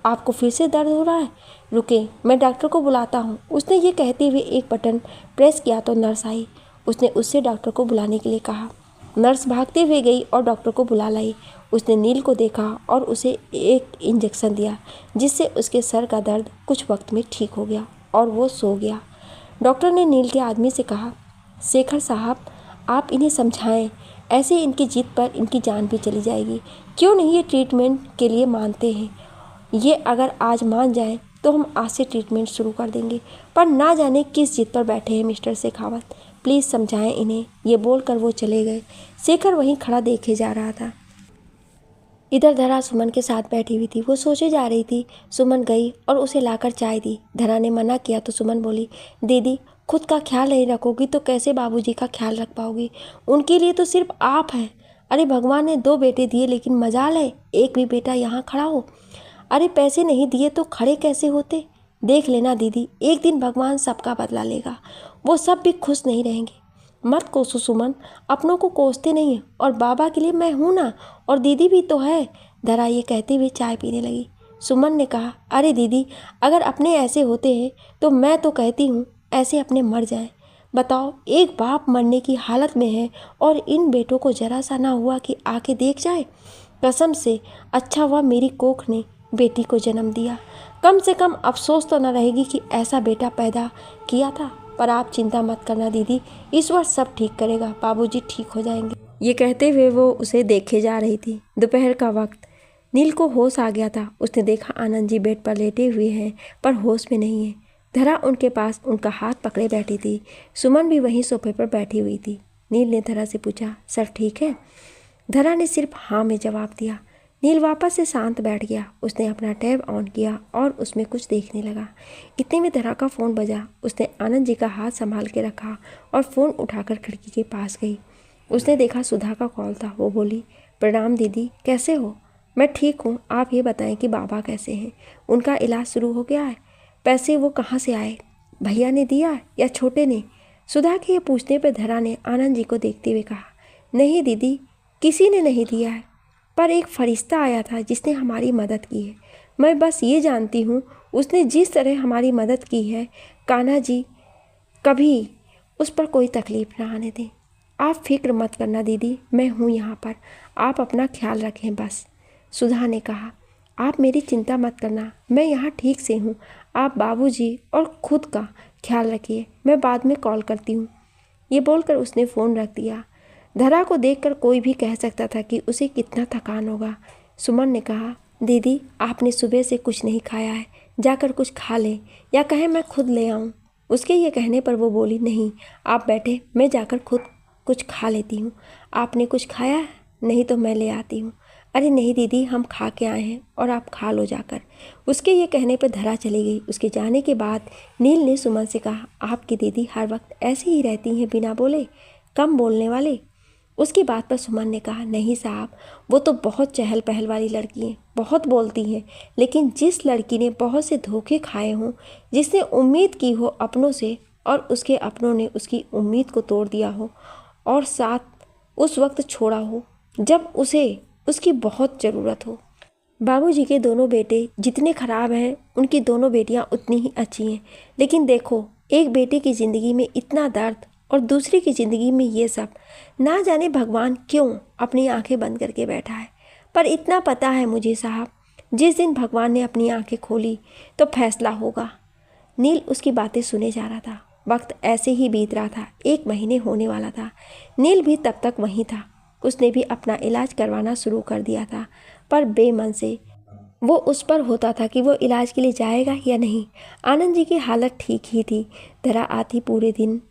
आपको फिर से दर्द हो रहा है? रुके मैं डॉक्टर को बुलाता हूँ। उसने ये कहते हुए एक बटन प्रेस किया तो नर्स आई। उसने उससे डॉक्टर को बुलाने के लिए कहा। नर्स भागते हुए गई और डॉक्टर को बुला लाई। उसने नील को देखा और उसे एक इंजेक्शन दिया जिससे उसके सर का दर्द कुछ वक्त में ठीक हो गया और वो सो गया। डॉक्टर ने नील के आदमी से कहा, शेखर साहब आप इन्हें समझाएं, ऐसे इनकी जिद पर इनकी जान भी चली जाएगी। क्यों नहीं ये ट्रीटमेंट के लिए मानते हैं? ये अगर आज मान जाएं तो हम आज से ट्रीटमेंट शुरू कर देंगे, पर ना जाने किस जिद पर बैठे हैं मिस्टर शेखावत, प्लीज़ समझाएं इन्हें। ये बोलकर वो चले गए। शेखर वहीं खड़ा देखे जा रहा था। इधर धरा सुमन के साथ बैठी हुई थी। वो सोचे जा रही थी। सुमन गई और उसे लाकर चाय दी। धरा ने मना किया तो सुमन बोली, दीदी खुद का ख्याल नहीं रखोगी तो कैसे बाबूजी का ख्याल रख पाओगी? उनके लिए तो सिर्फ आप हैं। अरे भगवान ने 2 बेटे दिए लेकिन मजाल है एक भी बेटा यहाँ खड़ा हो। अरे पैसे नहीं दिए तो खड़े कैसे होते? देख लेना दीदी, एक दिन भगवान सबका बदला लेगा, वो सब भी खुश नहीं रहेंगे। मत कोसो सुमन, अपनों को कोसते नहीं है, और बाबा के लिए मैं हूँ ना, और दीदी भी तो है। धरा ये कहते हुए चाय पीने लगी। सुमन ने कहा, अरे दीदी अगर अपने ऐसे होते हैं तो मैं तो कहती हूँ ऐसे अपने मर जाएं। बताओ एक बाप मरने की हालत में है और इन बेटों को जरा सा ना हुआ कि आके देख जाए। कसम से अच्छा हुआ मेरी कोख ने बेटी को जन्म दिया। कम से कम अफसोस तो न रहेगी कि ऐसा बेटा पैदा किया था। पर आप चिंता मत करना दीदी, ईश्वर सब ठीक करेगा, बाबूजी ठीक हो जाएंगे। ये कहते हुए वो उसे देखे जा रही थी। दोपहर का वक्त, नील को होश आ गया था। उसने देखा आनंद जी बेड पर लेटे हुए हैं पर होश में नहीं है। धरा उनके पास उनका हाथ पकड़े बैठी थी। सुमन भी वहीं सोफे पर बैठी हुई थी। नील ने धरा से पूछा, सर ठीक है? धरा ने सिर्फ हाँ में जवाब दिया। नील वापस से शांत बैठ गया। उसने अपना टैब ऑन किया और उसमें कुछ देखने लगा। इतने में धरा का फ़ोन बजा। उसने आनंद जी का हाथ संभाल के रखा और फ़ोन उठाकर खिड़की के पास गई। उसने देखा सुधा का कॉल था। वो बोली, प्रणाम दीदी, कैसे हो? मैं ठीक हूँ, आप ये बताएं कि बाबा कैसे हैं? उनका इलाज शुरू हो गया है? पैसे वो कहाँ से आए? भैया ने दिया या छोटे ने? सुधा के ये पूछने पर धरा ने आनंद जी को देखते हुए कहा, नहीं दीदी, किसी ने नहीं दिया है, पर एक फरिश्ता आया था जिसने हमारी मदद की है। मैं बस ये जानती हूँ उसने जिस तरह हमारी मदद की है, कान्हा जी कभी उस पर कोई तकलीफ ना आने दें। आप फिक्र मत करना दीदी, मैं हूँ यहाँ पर, आप अपना ख्याल रखें बस। सुधा ने कहा, आप मेरी चिंता मत करना, मैं यहाँ ठीक से हूँ। आप बाबूजी और खुद का ख्याल रखिए, मैं बाद में कॉल करती हूँ। ये बोलकर उसने फ़ोन रख दिया। धरा को देखकर कोई भी कह सकता था कि उसे कितना थकान होगा। सुमन ने कहा, दीदी आपने सुबह से कुछ नहीं खाया है, जाकर कुछ खा लें या कहें मैं खुद ले आऊँ। उसके ये कहने पर वो बोली, नहीं आप बैठे, मैं जाकर खुद कुछ खा लेती हूँ। आपने कुछ खाया है? नहीं तो मैं ले आती हूँ। अरे नहीं दीदी, हम खा के आए हैं और आप खा लो जाकर। उसके ये कहने पर धरा चली गई। उसके जाने के बाद नील ने सुमन से कहा, आपकी दीदी हर वक्त ऐसी ही रहती हैं, बिना बोले, कम बोलने वाले। उसकी बात पर सुमन ने कहा, नहीं साहब, वो तो बहुत चहल पहल वाली लड़की हैं, बहुत बोलती हैं, लेकिन जिस लड़की ने बहुत से धोखे खाए हों, जिसने उम्मीद की हो अपनों से और उसके अपनों ने उसकी उम्मीद को तोड़ दिया हो और साथ उस वक्त छोड़ा हो जब उसे उसकी बहुत ज़रूरत हो। बाबूजी के दोनों बेटे जितने ख़राब हैं, उनकी दोनों बेटियां उतनी ही अच्छी हैं। लेकिन देखो, एक बेटे की ज़िंदगी में इतना दर्द और दूसरी की ज़िंदगी में ये सब। ना जाने भगवान क्यों अपनी आंखें बंद करके बैठा है। पर इतना पता है मुझे साहब, जिस दिन भगवान ने अपनी आंखें खोली तो फैसला होगा। नील उसकी बातें सुने जा रहा था। वक्त ऐसे ही बीत रहा था। 1 महीने होने वाला था। नील भी तब तक वहीं था। उसने भी अपना इलाज करवाना शुरू कर दिया था, पर बेमन से वो उस पर होता था कि वो इलाज के लिए जाएगा या नहीं। आनंद जी की हालत ठीक ही थी। धरा आती, पूरे दिन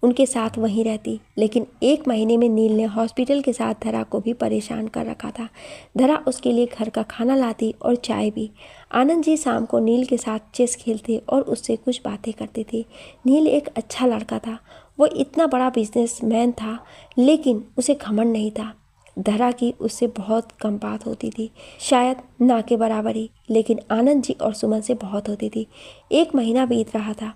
उनके साथ वहीं रहती, लेकिन 1 महीने में नील ने हॉस्पिटल के साथ धरा को भी परेशान कर रखा था। धरा उसके लिए घर का खाना लाती और चाय भी। आनंद जी शाम को नील के साथ चेस खेलते और उससे कुछ बातें करते थे। नील एक अच्छा लड़का था। वो इतना बड़ा बिजनेसमैन था, लेकिन उसे घमंड नहीं था। धरा की उससे बहुत कम बात होती थी, शायद ना के बराबर ही, लेकिन आनंद जी और सुमन से बहुत होती थी। 1 महीना बीत रहा था,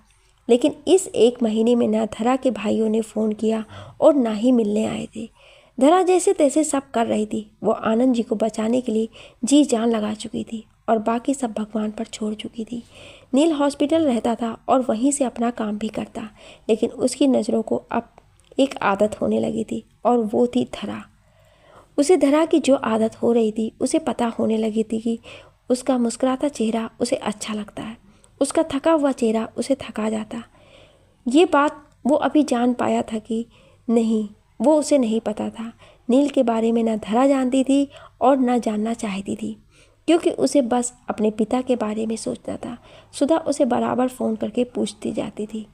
लेकिन इस 1 महीने में ना धरा के भाइयों ने फ़ोन किया और ना ही मिलने आए थे। धरा जैसे तैसे सब कर रही थी। वो आनंद जी को बचाने के लिए जी जान लगा चुकी थी और बाकी सब भगवान पर छोड़ चुकी थी। नील हॉस्पिटल रहता था और वहीं से अपना काम भी करता, लेकिन उसकी नज़रों को अब एक आदत होने लगी थी और वो थी धरा। उसे धरा की जो आदत हो रही थी, उसे पता होने लगी थी कि उसका मुस्कुराता चेहरा उसे अच्छा लगता है, उसका थका हुआ चेहरा उसे थका जाता। ये बात वो अभी जान पाया था कि नहीं, वो उसे नहीं पता था। नील के बारे में ना धरा जानती थी और ना जानना चाहती थी, क्योंकि उसे बस अपने पिता के बारे में सोचना था। सुधा उसे बराबर फ़ोन करके पूछती जाती थी।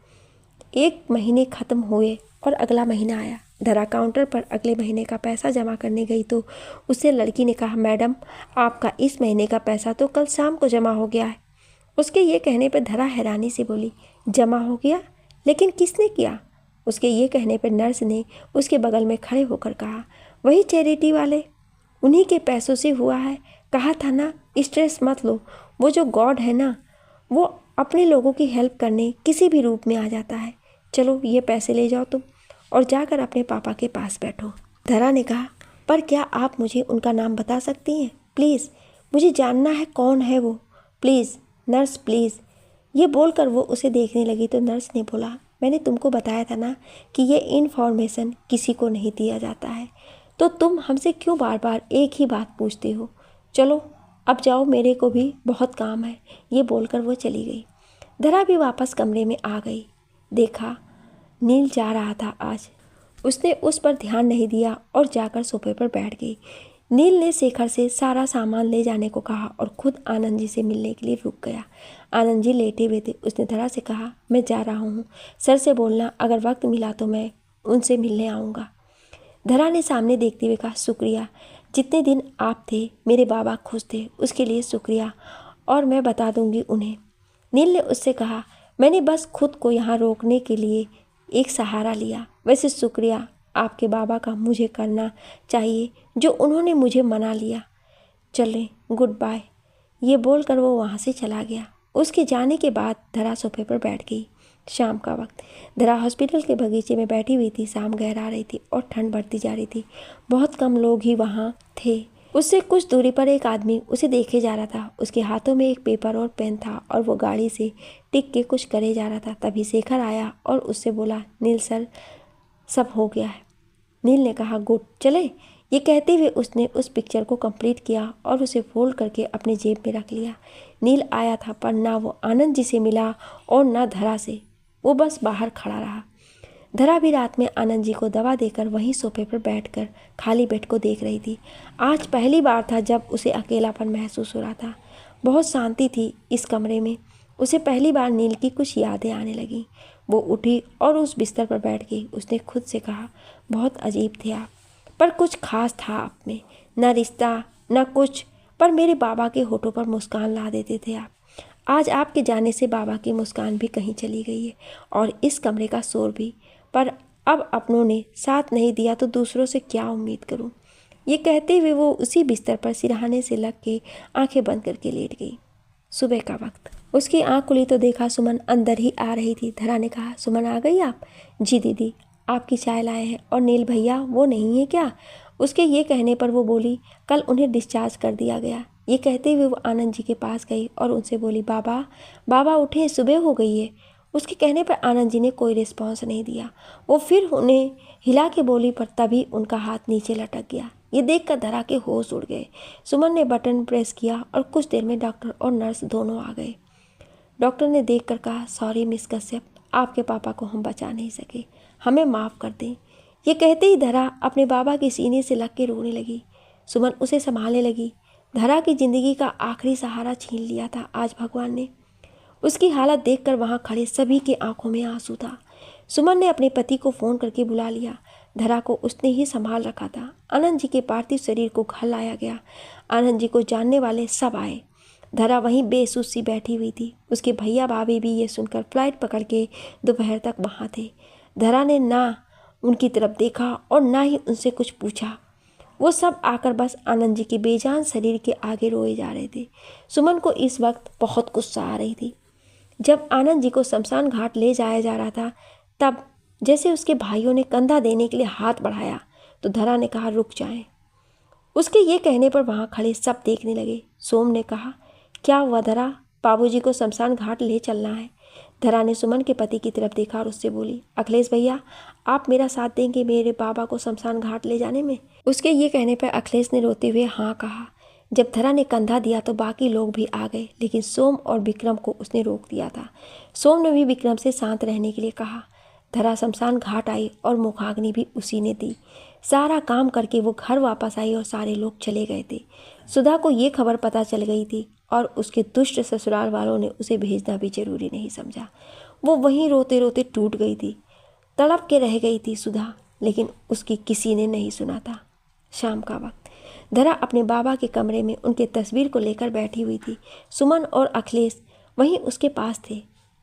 1 महीने ख़त्म हुए और अगला महीना आया। धरा काउंटर पर अगले महीने का पैसा जमा करने गई तो उससे लड़की ने कहा, मैडम आपका इस महीने का पैसा तो कल शाम को जमा हो गया है। उसके ये कहने पर धरा हैरानी से बोली, जमा हो गया? लेकिन किसने किया? उसके ये कहने पर नर्स ने उसके बगल में खड़े होकर कहा, वही चैरिटी वाले, उन्हीं के पैसों से हुआ है। कहा था ना, स्ट्रेस मत लो, वो जो गॉड है ना, वो अपने लोगों की हेल्प करने किसी भी रूप में आ जाता है। चलो ये पैसे ले जाओ तुम और जाकर अपने पापा के पास बैठो। धरा ने कहा, पर क्या आप मुझे उनका नाम बता सकती हैं? प्लीज़, मुझे जानना है कौन है वो, प्लीज़ नर्स प्लीज़। ये बोलकर वो उसे देखने लगी तो नर्स ने बोला, मैंने तुमको बताया था ना कि ये इन्फॉर्मेशन किसी को नहीं दिया जाता है, तो तुम हमसे क्यों बार बार एक ही बात पूछते हो? चलो अब जाओ, मेरे को भी बहुत काम है। ये बोलकर वो चली गई। धरा भी वापस कमरे में आ गई। देखा नील जा रहा था आज। उसने उस पर ध्यान नहीं दिया और जाकर सोफे पर बैठ गई। नील ने शेखर से सारा सामान ले जाने को कहा और खुद आनंद जी से मिलने के लिए रुक गया। आनंद जी लेटे हुए थे। उसने धरा से कहा, मैं जा रहा हूँ, सर से बोलना अगर वक्त मिला तो मैं उनसे मिलने आऊँगा। धरा ने सामने देखते हुए कहा, शुक्रिया, जितने दिन आप थे मेरे बाबा खुश थे, उसके लिए शुक्रिया, और मैं बता दूंगी उन्हें। नील ने उससे कहा, मैंने बस खुद को यहाँ रोकने के लिए एक सहारा लिया। वैसे शुक्रिया आपके बाबा का मुझे करना चाहिए जो उन्होंने मुझे मना लिया। चलें, गुड बाय। ये बोलकर वो वहाँ से चला गया। उसके जाने के बाद धरा सोफे पर बैठ गई। शाम का वक्त। धरा हॉस्पिटल के बगीचे में बैठी हुई थी। शाम गहरा रही थी और ठंड बढ़ती जा रही थी। बहुत कम लोग ही वहाँ थे। उससे कुछ दूरी पर एक आदमी उसे देखे जा रहा था। उसके हाथों में एक पेपर और पेन था और वो गाड़ी से टिक के कुछ करे जा रहा था। तभी शेखर आया और उससे बोला, नील सर, सब हो गया है। नील ने कहा, गुड, चले। ये कहते हुए उसने उस पिक्चर को कंप्लीट किया और उसे फोल्ड करके अपने जेब में रख लिया। नील आया था पर ना वो आनंद जी से मिला और ना धरा से। वो बस बाहर खड़ा रहा। धरा भी रात में आनंद जी को दवा देकर वहीं सोफे पर बैठकर खाली बेड को देख रही थी। आज पहली बार था जब उसे अकेलापन महसूस हो रहा था। बहुत शांति थी इस कमरे में। उसे पहली बार नील की कुछ यादें आने लगीं। वो उठी और उस बिस्तर पर बैठ गई। उसने खुद से कहा, बहुत अजीब थे आप, पर कुछ खास था आप में। न रिश्ता न कुछ, पर मेरे बाबा के होठों पर मुस्कान ला देते थे आप। आज आपके जाने से बाबा की मुस्कान भी कहीं चली गई है और इस कमरे का शोर भी। पर अब अपनों ने साथ नहीं दिया तो दूसरों से क्या उम्मीद करूं। ये कहते हुए वो उसी बिस्तर पर सिरहाने से लग के आंखें बंद करके लेट गई। सुबह का वक्त। उसकी आंख खुली तो देखा सुमन अंदर ही आ रही थी। धरा ने कहा, सुमन आ गई आप? जी दीदी, आपकी चाय लाए हैं। और नील भैया वो नहीं है क्या? उसके ये कहने पर वो बोली, कल उन्हें डिस्चार्ज कर दिया गया। ये कहते हुए वो आनंद जी के पास गई और उनसे बोली, बाबा बाबा उठे, सुबह हो गई है। उसके कहने पर आनंद जी ने कोई रिस्पॉन्स नहीं दिया। वो फिर उन्हें हिला के बोली, पर तभी उनका हाथ नीचे लटक गया। ये देखकर धरा के होश उड़ गए। सुमन ने बटन प्रेस किया और कुछ देर में डॉक्टर और नर्स दोनों आ गए। डॉक्टर ने देखकर कहा, सॉरी मिस कश्यप, आपके पापा को हम बचा नहीं सके, हमें माफ़ कर दें। ये कहते ही धरा अपने बाबा के सीने से लग के रोने लगी। सुमन उसे संभालने लगी। धरा की जिंदगी का आखिरी सहारा छीन लिया था आज भगवान ने। उसकी हालत देखकर वहां खड़े सभी के आंखों में आंसू था। सुमन ने अपने पति को फ़ोन करके बुला लिया। धरा को उसने ही संभाल रखा था। आनंद जी के पार्थिव शरीर को घर लाया गया। आनंद जी को जानने वाले सब आए। धरा वहीं बेसुध सी बैठी हुई थी। उसके भैया भाभी भी ये सुनकर फ्लाइट पकड़ के दोपहर तक वहाँ थे। धरा ने ना उनकी तरफ देखा और ना ही उनसे कुछ पूछा। वो सब आकर बस आनंद जी के बेजान शरीर के आगे रोए जा रहे थे। सुमन को इस वक्त बहुत गुस्सा आ रही थी। जब आनंद जी को शमशान घाट ले जाया जा रहा था, तब जैसे उसके भाइयों ने कंधा देने के लिए हाथ बढ़ाया तो धरा ने कहा, रुक जाएं। उसके ये कहने पर वहाँ खड़े सब देखने लगे। सोम ने कहा, क्या हुआ धरा, बाबूजी को शमशान घाट ले चलना है। धरा ने सुमन के पति की तरफ देखा और उससे बोली, अखिलेश भैया, आप मेरा साथ देंगे मेरे बाबा को शमशान घाट ले जाने में? उसके ये कहने पर अखिलेश ने रोते हुए हाँ कहा। जब धरा ने कंधा दिया तो बाकी लोग भी आ गए, लेकिन सोम और विक्रम को उसने रोक दिया था। सोम ने भी विक्रम से शांत रहने के लिए कहा। धरा शमशान घाट आई और मुखाग्नि भी उसी ने दी। सारा काम करके वो घर वापस आई और सारे लोग चले गए थे। सुधा को ये खबर पता चल गई थी और उसके दुष्ट ससुराल वालों ने उसे भेजना भी जरूरी नहीं समझा। वो वहीं रोते रोते टूट गई थी, तड़प के रह गई थी सुधा, लेकिन उसकी किसी ने नहीं सुना था। शाम का वक्त। धरा अपने बाबा के कमरे में उनके तस्वीर को लेकर बैठी हुई थी। सुमन और अखिलेश वहीं उसके पास थे।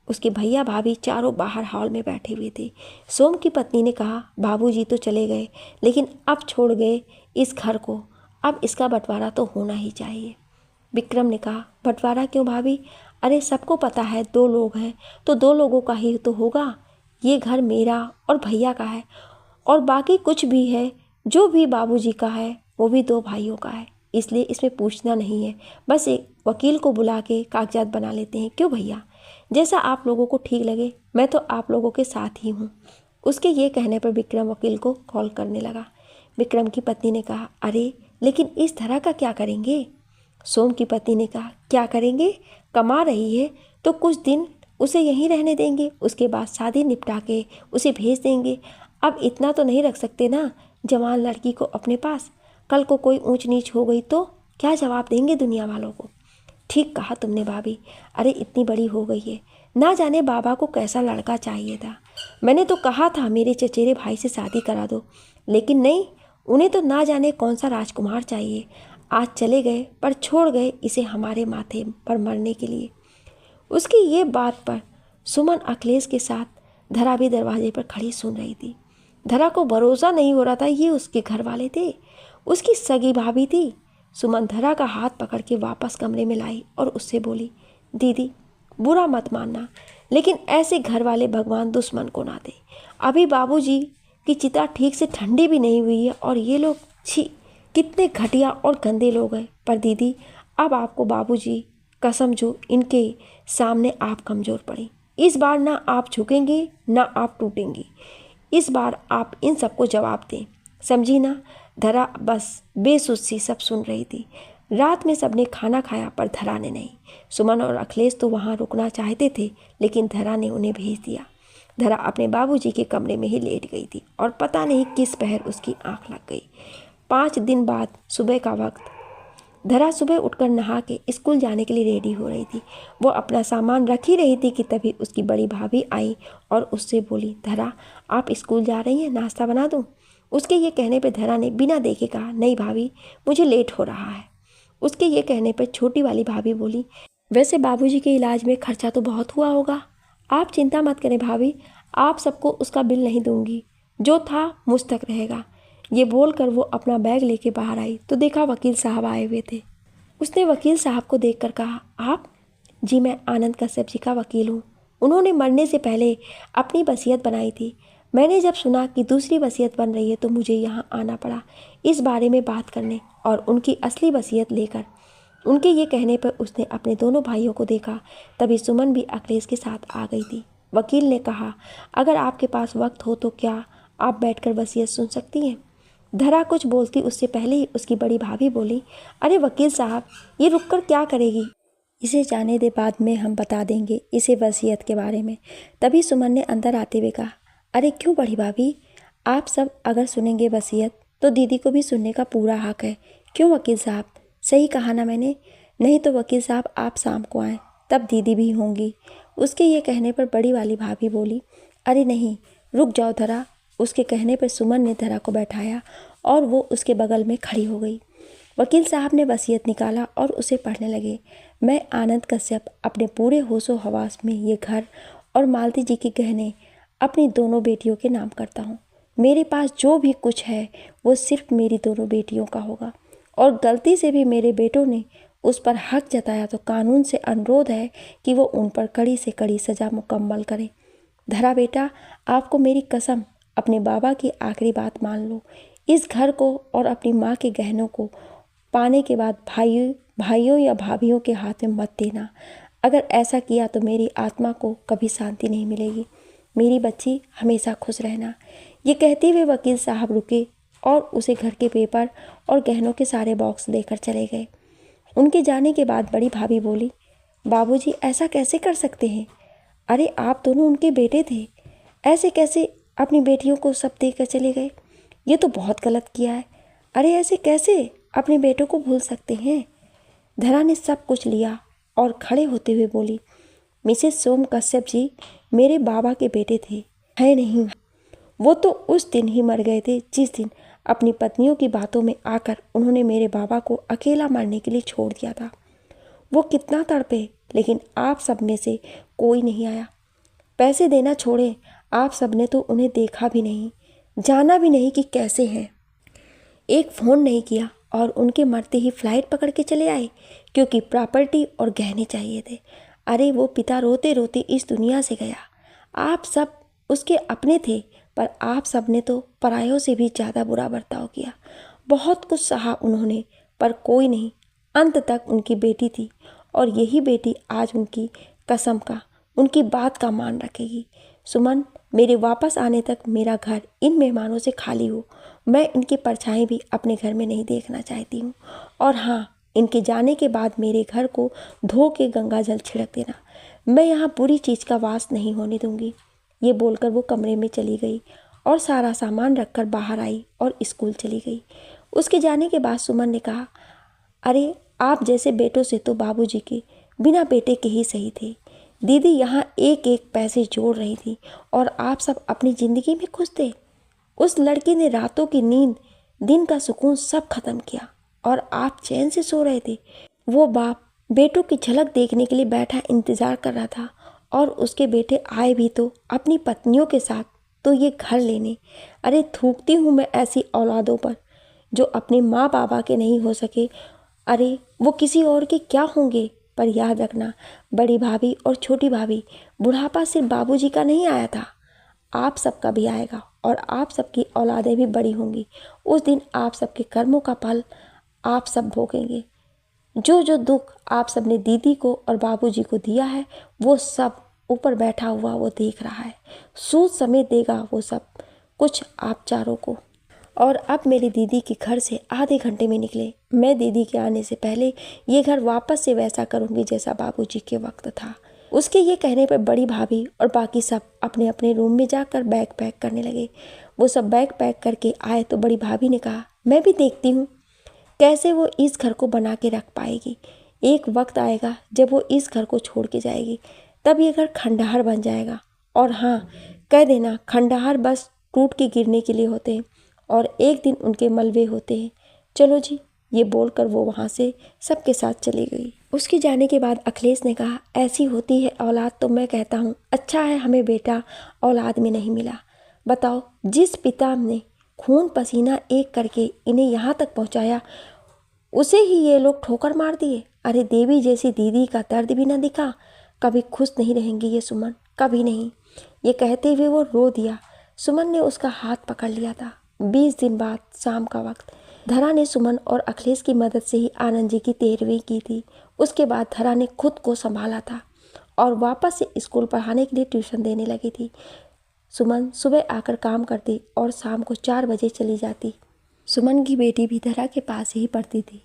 उसके भैया भाभी चारों बाहर हॉल में बैठे हुए थे। सोम की पत्नी ने कहा, बाबूजी तो चले गए, लेकिन अब छोड़ गए इस घर को, अब इसका बंटवारा तो होना ही चाहिए। विक्रम ने कहा, बंटवारा क्यों भाभी? अरे सबको पता है 2 लोग हैं तो 2 लोगों का ही तो होगा। ये घर मेरा और भैया का है, और बाकी कुछ भी है जो भी बाबूजी का है वो भी 2 भाइयों का है, इसलिए इसमें पूछना नहीं है। बस एक वकील को बुला के कागजात बना लेते हैं, क्यों भैया? जैसा आप लोगों को ठीक लगे, मैं तो आप लोगों के साथ ही हूँ। उसके ये कहने पर विक्रम वकील को कॉल करने लगा। विक्रम की पत्नी ने कहा, अरे लेकिन इस धरा का क्या करेंगे? सोम की पत्नी ने कहा, क्या करेंगे? कमा रही है तो कुछ दिन उसे यहीं रहने देंगे, उसके बाद शादी निपटा के उसे भेज देंगे। अब इतना तो नहीं रख सकते ना जवान लड़की को अपने पास। कल को कोई ऊंच नीच हो गई तो क्या जवाब देंगे दुनिया वालों को। ठीक कहा तुमने भाभी। अरे इतनी बड़ी हो गई है, ना जाने बाबा को कैसा लड़का चाहिए था। मैंने तो कहा था मेरे चचेरे भाई से शादी करा दो, लेकिन नहीं, उन्हें तो ना जाने कौन सा राजकुमार चाहिए। आज चले गए पर छोड़ गए इसे हमारे माथे पर मरने के लिए। उसकी ये बात पर सुमन अखिलेश के साथ धरा भी दरवाजे पर खड़ी सुन रही थी। धरा को भरोसा नहीं हो रहा था ये उसके घर वाले थे, उसकी सगी भाभी थी। सुमन धरा का हाथ पकड़ के वापस कमरे में लाई और उससे बोली, दीदी बुरा मत मानना, लेकिन ऐसे घर वाले भगवान दुश्मन को ना दे। अभी बाबूजी की चिता ठीक से ठंडी भी नहीं हुई है और ये लोग छी कितने घटिया और गंदे लोग हैं। पर दीदी अब आपको बाबूजी कसम जो इनके सामने आप कमज़ोर पड़ी। इस बार ना आप झुकेंगे ना आप टूटेंगी। इस बार आप इन सबको जवाब दें, समझी ना। धरा बस बेसुध सी सब सुन रही थी। रात में सबने खाना खाया पर धरा ने नहीं। सुमन और अखिलेश तो वहाँ रुकना चाहते थे, लेकिन धरा ने उन्हें भेज दिया। धरा अपने बाबूजी के कमरे में ही लेट गई थी और पता नहीं किस पहर उसकी आंख लग गई। 5 दिन बाद सुबह का वक्त। धरा सुबह उठकर नहा के स्कूल जाने के लिए रेडी हो रही थी। वो अपना सामान रख ही रही थी कि तभी उसकी बड़ी भाभी आई और उससे बोली, धरा आप स्कूल जा रही हैं, नाश्ता बना दूँ? उसके ये कहने पर धरा ने बिना देखे कहा, नहीं भाभी मुझे लेट हो रहा है। उसके ये कहने पर छोटी वाली भाभी बोली, वैसे बाबूजी के इलाज में खर्चा तो बहुत हुआ होगा, आप चिंता मत करें भाभी, आप सबको उसका बिल नहीं दूंगी, जो था मुझ तक रहेगा। ये बोलकर वो अपना बैग लेके बाहर आई तो देखा वकील साहब आए हुए थे। उसने वकील साहब को देखकर कहा, आप? जी मैं आनंद कश्यप जी का वकील हूँ। उन्होंने मरने से पहले अपनी वसीयत बनाई थी। मैंने जब सुना कि दूसरी वसीयत बन रही है तो मुझे यहाँ आना पड़ा इस बारे में बात करने और उनकी असली वसीयत लेकर। उनके ये कहने पर उसने अपने दोनों भाइयों को देखा। तभी सुमन भी अखिलेश के साथ आ गई थी। वकील ने कहा, अगर आपके पास वक्त हो तो क्या आप बैठकर वसीयत सुन सकती हैं? धरा कुछ बोलती उससे पहले ही उसकी बड़ी भाभी बोली, अरे वकील साहब ये रुककर क्या करेगी? इसे जाने दे, बाद में हम बता देंगे इसे वसीयत के बारे में। तभी सुमन ने अंदर आते हुए कहा, अरे क्यों बड़ी भाभी, आप सब अगर सुनेंगे वसीयत तो दीदी को भी सुनने का पूरा हक है। क्यों वकील साहब, सही कहा ना मैंने? नहीं तो वकील साहब आप शाम को आएँ तब दीदी भी होंगी। उसके ये कहने पर बड़ी वाली भाभी बोली, अरे नहीं रुक जाओ धरा। उसके कहने पर सुमन ने धरा को बैठाया और वो उसके बगल में खड़ी हो गई। वकील साहब ने वसीयत निकाला और उसे पढ़ने लगे। मैं आनंद कश्यप अपने पूरे होशो हवास में ये घर और मालती जी के गहने अपनी दोनों बेटियों के नाम करता हूँ। मेरे पास जो भी कुछ है वो सिर्फ मेरी दोनों बेटियों का होगा और गलती से भी मेरे बेटों ने उस पर हक जताया तो कानून से अनुरोध है कि वो उन पर कड़ी से कड़ी सज़ा मुकम्मल करें। धरा बेटा, आपको मेरी कसम, अपने बाबा की आखिरी बात मान लो। इस घर को और अपनी माँ के गहनों को पाने के बाद भाइयों या भाभियों के हाथ में मत देना। अगर ऐसा किया तो मेरी आत्मा को कभी शांति नहीं मिलेगी। मेरी बच्ची हमेशा खुश रहना। ये कहते हुए वकील साहब रुके और उसे घर के पेपर और गहनों के सारे बॉक्स देकर चले गए। उनके जाने के बाद बड़ी भाभी बोली, बाबूजी ऐसा कैसे कर सकते हैं? अरे आप दोनों उनके बेटे थे, ऐसे कैसे अपनी बेटियों को सब देकर चले गए? ये तो बहुत गलत किया है। अरे ऐसे कैसे अपने बेटों को भूल सकते हैं? धरा ने सब कुछ लिया और खड़े होते हुए बोली, मिसेस सोम कश्यप जी मेरे बाबा के बेटे थे, है नहीं? वो तो उस दिन ही मर गए थे जिस दिन अपनी पत्नियों की बातों में आकर उन्होंने मेरे बाबा को अकेला मरने के लिए छोड़ दिया था। वो कितना तड़पे, लेकिन आप सब में से कोई नहीं आया। पैसे देना छोड़े, आप सब ने तो उन्हें देखा भी नहीं, जाना भी नहीं कि कैसे हैं। एक फ़ोन नहीं किया और उनके मरते ही फ्लाइट पकड़ के चले आए क्योंकि प्रॉपर्टी और गहने चाहिए थे। अरे वो पिता रोते रोते इस दुनिया से गया। आप सब उसके अपने थे, पर आप सब ने तो परायों से भी ज़्यादा बुरा बर्ताव किया। बहुत कुछ सहा उन्होंने, पर कोई नहीं। अंत तक उनकी बेटी थी और यही बेटी आज उनकी कसम का, उनकी बात का मान रखेगी। सुमन, मेरे वापस आने तक मेरा घर इन मेहमानों से खाली हो। मैं इनकी परछाई भी अपने घर में नहीं देखना चाहती हूँ। और हाँ, इनके जाने के बाद मेरे घर को धो के गंगा जल छिड़क देना। मैं यहाँ बुरी चीज़ का वास नहीं होने दूंगी। ये बोलकर वो कमरे में चली गई और सारा सामान रखकर बाहर आई और स्कूल चली गई। उसके जाने के बाद सुमन ने कहा, अरे आप जैसे बेटों से तो बाबूजी के बिना बेटे के ही सही थे। दीदी यहाँ एक एक पैसे जोड़ रही थी और आप सब अपनी ज़िंदगी में खुश थे। उस लड़की ने रातों की नींद, दिन का सुकून सब खत्म किया और आप चैन से सो रहे थे। वो बाप बेटों की झलक देखने के लिए बैठा इंतज़ार कर रहा था और उसके बेटे आए भी तो अपनी पत्नियों के साथ, तो ये घर लेने। अरे थूकती हूँ मैं ऐसी औलादों पर जो अपने माँ बाबा के नहीं हो सके। अरे वो किसी और के क्या होंगे। पर याद रखना, बड़ी भाभी और छोटी भाभी, बुढ़ापा सिर्फ बाबूजी का नहीं आया था, आप सबका भी आएगा और आप सबकी औलादें भी बड़ी होंगी। उस दिन आप सबके कर्मों का फल आप सब भोगेंगे। जो जो दुख आप सब ने दीदी को और बाबूजी को दिया है, वो सब ऊपर बैठा हुआ वो देख रहा है। सूद समेत देगा वो सब कुछ आप चारों को। और अब मेरी दीदी के घर से आधे घंटे में निकले। मैं दीदी के आने से पहले ये घर वापस से वैसा करूँगी जैसा बाबूजी के वक्त था। उसके ये कहने पर बड़ी भाभी और बाकी सब अपने अपने रूम में जाकर बैग पैक करने लगे। वो सब बैग पैक करके आए तो बड़ी भाभी ने कहा, मैं भी देखती हूँ कैसे वो इस घर को बना के रख पाएगी। एक वक्त आएगा जब वो इस घर को छोड़ के जाएगी, तब ये घर खंडहर बन जाएगा। और हाँ, कह देना खंडहर बस टूट के गिरने के लिए होते हैं और एक दिन उनके मलबे होते हैं। चलो जी, ये बोलकर वो वहाँ से सबके साथ चली गई। उसके जाने के बाद अखिलेश ने कहा, ऐसी होती है औलाद तो मैं कहता हूँ अच्छा है हमें बेटा औलाद में नहीं मिला। बताओ, जिस पिता ने खून पसीना एक करके इन्हें यहाँ तक पहुँचाया, उसे ही ये लोग ठोकर मार दिए। अरे देवी जैसी दीदी का दर्द भी ना दिखा। कभी खुश नहीं रहेंगी ये सुमन, कभी नहीं। ये कहते हुए वो रो दिया। सुमन ने उसका हाथ पकड़ लिया था। 20 दिन बाद शाम का वक्त। धरा ने सुमन और अखिलेश की मदद से ही आनंद जी की 13वीं की थी। उसके बाद धरा ने खुद को संभाला था और वापस से स्कूल पढ़ाने के लिए ट्यूशन देने लगी थी। सुमन सुबह आकर काम करती और शाम को 4 बजे चली जाती। सुमन की बेटी भी धरा के पास ही पढ़ती थी।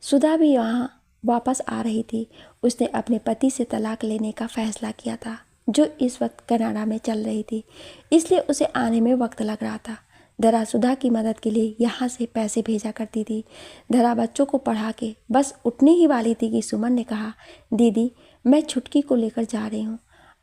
सुधा भी यहाँ वापस आ रही थी। उसने अपने पति से तलाक लेने का फैसला किया था, जो इस वक्त कनाडा में चल रही थी, इसलिए उसे आने में वक्त लग रहा था। धरा सुधा की मदद के लिए यहाँ से पैसे भेजा करती थी। धरा बच्चों को पढ़ा के बस उठने ही वाली थी कि सुमन ने कहा, दीदी मैं छुटकी को लेकर जा रही हूँ।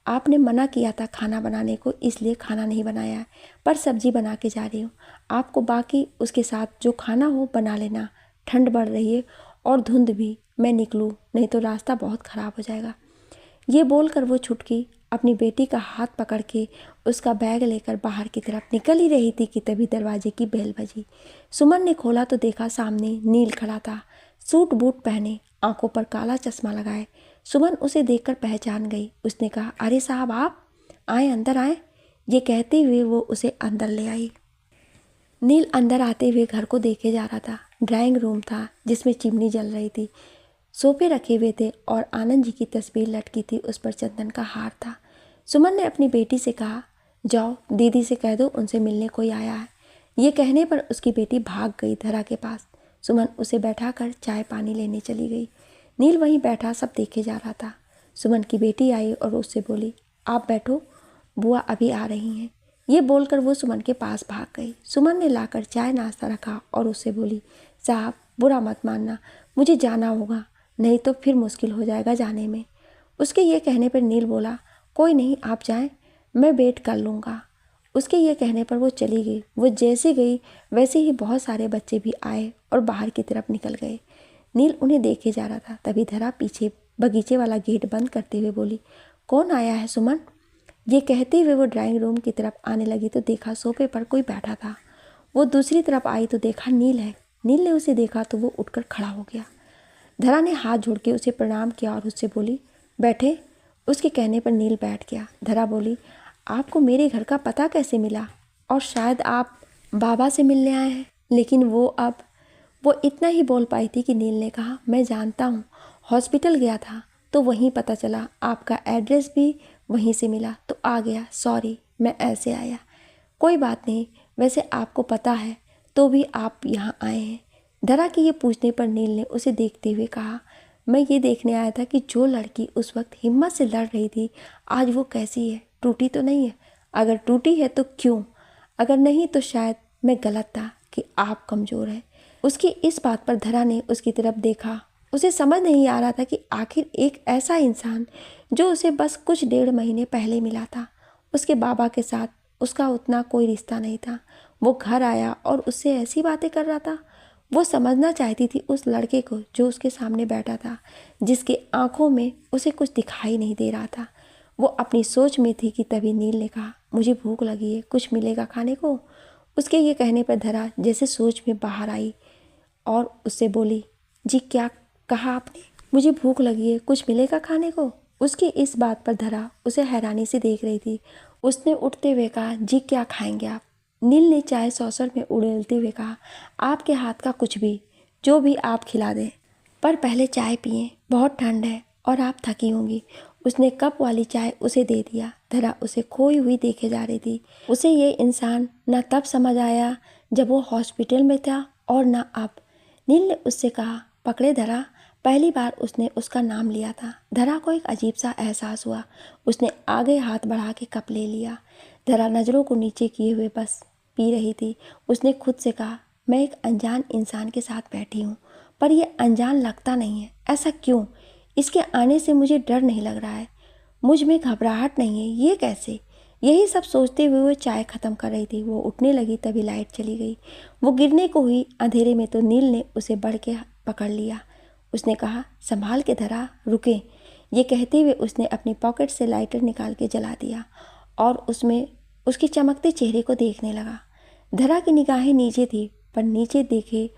आपने मना किया था खाना बनाने को, इसलिए खाना नहीं बनाया है, पर सब्जी बना के जा रही हूँ। आपको बाकी उसके साथ जो खाना हो बना लेना। ठंड बढ़ रही है और धुंध भी, मैं निकलूँ नहीं तो रास्ता बहुत ख़राब हो जाएगा। ये बोलकर वो छुटकी अपनी बेटी का हाथ पकड़ के उसका बैग लेकर बाहर की तरफ निकल ही रही थी कि तभी दरवाजे की बेल बजी। सुमन ने खोला तो देखा सामने नील खड़ा था, सूट बूट पहने, आंखों पर काला चश्मा लगाए। सुमन उसे देखकर पहचान गई। उसने कहा, अरे साहब आप आए, अंदर आए। ये कहते हुए वो उसे अंदर ले आई। नील अंदर आते हुए घर को देखे जा रहा था। ड्राइंग रूम था जिसमें चिमनी जल रही थी, सोफे रखे हुए थे और आनंद जी की तस्वीर लटकी थी, उस पर चंदन का हार था। सुमन ने अपनी बेटी से कहा, जाओ दीदी से कह दो उनसे मिलने कोई आया है। ये कहने पर उसकी बेटी भाग गई धरा के पास। सुमन उसे बैठाकर चाय पानी लेने चली गई। नील वहीं बैठा सब देखे जा रहा था। सुमन की बेटी आई और उससे बोली, आप बैठो, बुआ अभी आ रही हैं। ये बोलकर वो सुमन के पास भाग गई। सुमन ने लाकर चाय नाश्ता रखा और उससे बोली, साहब बुरा मत मानना, मुझे जाना होगा, नहीं तो फिर मुश्किल हो जाएगा जाने में। उसके ये कहने पर नील बोला, कोई नहीं आप जाएं, मैं वेट कर लूँगा। उसके ये कहने पर वो चली गई। वो जैसे गई वैसे ही बहुत सारे बच्चे भी आए और बाहर की तरफ निकल गए। नील उन्हें देखे जा रहा था। तभी धरा पीछे बगीचे वाला गेट बंद करते हुए बोली, कौन आया है सुमन? ये कहते हुए वो ड्राइंग रूम की तरफ आने लगी तो देखा सोफे पर कोई बैठा था। वो दूसरी तरफ आई तो देखा नील है। नील ने उसे देखा तो वो उठकर खड़ा हो गया। धरा ने हाथ जोड़ के उसे प्रणाम किया और उससे बोली, बैठे। उसके कहने पर नील बैठ गया। धरा बोली, आपको मेरे घर का पता कैसे मिला? और शायद आप बाबा से मिलने आए हैं। लेकिन वो इतना ही बोल पाई थी कि नील ने कहा, मैं जानता हूँ, हॉस्पिटल गया था तो वहीं पता चला, आपका एड्रेस भी वहीं से मिला तो आ गया। सॉरी, मैं ऐसे आया। कोई बात नहीं, वैसे आपको पता है तो भी आप यहाँ आए हैं। धरा के ये पूछने पर नील ने उसे देखते हुए कहा, मैं ये देखने आया था कि जो लड़की उस वक्त हिम्मत से लड़ रही थी आज वो कैसी है, टूटी तो नहीं है? अगर टूटी है तो क्यों? अगर नहीं तो शायद मैं गलत था कि आप कमज़ोर हैं। उसकी इस बात पर धरा ने उसकी तरफ देखा। उसे समझ नहीं आ रहा था कि आखिर एक ऐसा इंसान जो उसे बस कुछ 1.5 महीने पहले मिला था, उसके बाबा के साथ उसका उतना कोई रिश्ता नहीं था, वो घर आया और उससे ऐसी बातें कर रहा था। वो समझना चाहती थी उस लड़के को जो उसके सामने बैठा था, जिसकी आंखों में उसे कुछ दिखाई नहीं दे रहा था। वो अपनी सोच में थी कि तभी नील ने कहा, मुझे भूख लगी है, कुछ मिलेगा खाने को? उसके ये कहने पर धरा जैसे सोच में बाहर आई और उससे बोली, जी क्या कहा आपने? मुझे भूख लगी है, कुछ मिलेगा खाने को? उसकी इस बात पर धरा उसे हैरानी से देख रही थी। उसने उठते हुए कहा, जी क्या खाएंगे आप? नील ने चाय सॉसर में उड़ेलते हुए कहा, आपके हाथ का कुछ भी, जो भी आप खिला दें, पर पहले चाय पिए, बहुत ठंड है और आप थकी होंगी। उसने कप वाली चाय उसे दे दिया। धरा उसे खोई हुई देखे जा रही थी। उसे ये इंसान न तब समझ आया जब वो हॉस्पिटल में था और न अब। नील ने उससे कहा, पकड़े धरा। पहली बार उसने उसका नाम लिया था। धरा को एक अजीब सा एहसास हुआ। उसने आगे हाथ बढ़ा के कप ले लिया। धरा नज़रों को नीचे किए हुए बस पी रही थी। उसने खुद से कहा, मैं एक अनजान इंसान के साथ बैठी हूँ, पर यह अनजान लगता नहीं है। ऐसा क्यों? इसके आने से मुझे डर नहीं लग रहा है, मुझ में घबराहट नहीं है, ये कैसे? यही सब सोचते हुए वो चाय ख़त्म कर रही थी। वो उठने लगी तभी लाइट चली गई। वो गिरने को हुई अंधेरे में तो नील ने उसे बढ़ के पकड़ लिया। उसने कहा, संभाल के धरा, रुके। ये कहते हुए उसने अपनी पॉकेट से लाइटर निकाल के जला दिया और उसमें उसके चमकते चेहरे को देखने लगा। धरा की निगाहें नीचे थी, पर नीचे देखे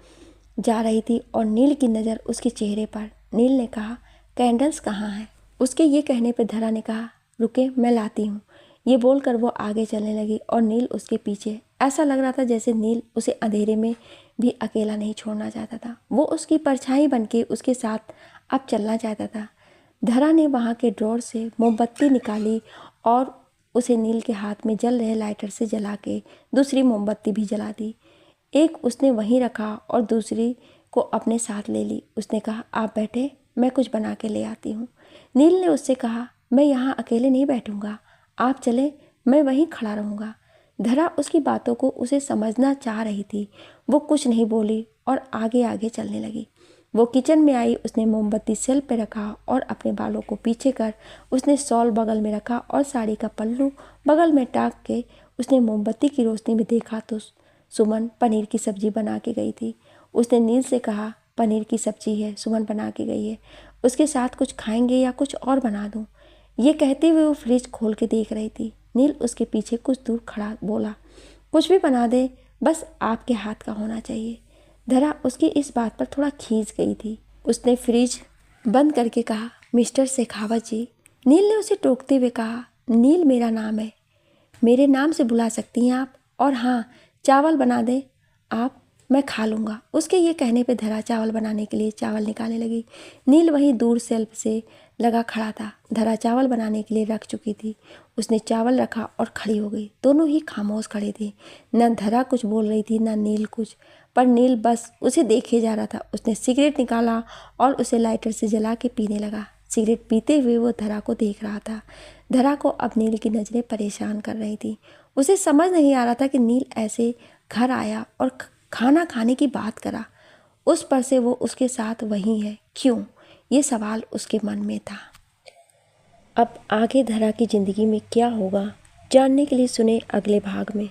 जा रही थी और नील की नज़र उसके चेहरे पर। नील ने कहा, कैंडल्स कहाँ हैं? उसके ये कहने पर धरा ने कहा, रुके, मैं लाती हूँ। ये बोलकर वो आगे चलने लगी और नील उसके पीछे। ऐसा लग रहा था जैसे नील उसे अंधेरे में भी अकेला नहीं छोड़ना चाहता था। वो उसकी परछाई बनके उसके साथ अब चलना चाहता था। धरा ने वहाँ के ड्रॉर से मोमबत्ती निकाली और उसे नील के हाथ में जल रहे लाइटर से जला के दूसरी मोमबत्ती भी जला दी। एक उसने वहीं रखा और दूसरी को अपने साथ ले ली। उसने कहा, आप बैठे, मैं कुछ बना के ले आती हूँ। नील ने उससे कहा, मैं यहाँ अकेले नहीं बैठूँगा, आप चले, मैं वहीं खड़ा रहूँगा। धरा उसकी बातों को उसे समझना चाह रही थी। वो कुछ नहीं बोली और आगे आगे चलने लगी। वो किचन में आई। उसने मोमबत्ती सेल पे रखा और अपने बालों को पीछे कर उसने शॉल बगल में रखा और साड़ी का पल्लू बगल में टाक के उसने मोमबत्ती की रोशनी में देखा तो सुमन पनीर की सब्जी बना के गई थी। उसने नील से कहा, पनीर की सब्जी है, सुमन बना के गई है, उसके साथ कुछ खाएंगे या कुछ और बना दूँ? ये कहते हुए वो फ्रिज खोल के देख रही थी। नील उसके पीछे कुछ दूर खड़ा बोला, कुछ भी बना दे, बस आपके हाथ का होना चाहिए। धरा उसकी इस बात पर थोड़ा खींच गई थी। उसने फ्रिज बंद करके कहा, मिस्टर शेखावत जी। नील ने उसे टोकते हुए कहा, नील मेरा नाम है, मेरे नाम से बुला सकती हैं आप। और हाँ, चावल बना दें आप, मैं खा लूँगा। उसके ये कहने पे धरा चावल बनाने के लिए चावल निकालने लगी। नील वहीं दूर सेल्फ से लगा खड़ा था। धरा चावल बनाने के लिए रख चुकी थी। उसने चावल रखा और खड़ी हो गई। दोनों ही खामोश खड़े थे। न धरा कुछ बोल रही थी न नील कुछ, पर नील बस उसे देखे जा रहा था। उसने सिगरेट निकाला और उसे लाइटर से जला के पीने लगा। सिगरेट पीते हुए वो धरा को देख रहा था। धरा को अब नील की नज़रें परेशान कर रही थी। उसे समझ नहीं आ रहा था कि नील ऐसे घर आया और खाना खाने की बात करा, उस पर से वो उसके साथ वहीं है, क्यों? ये सवाल उसके मन में था। अब आगे धरा की ज़िंदगी में क्या होगा, जानने के लिए सुने अगले भाग में।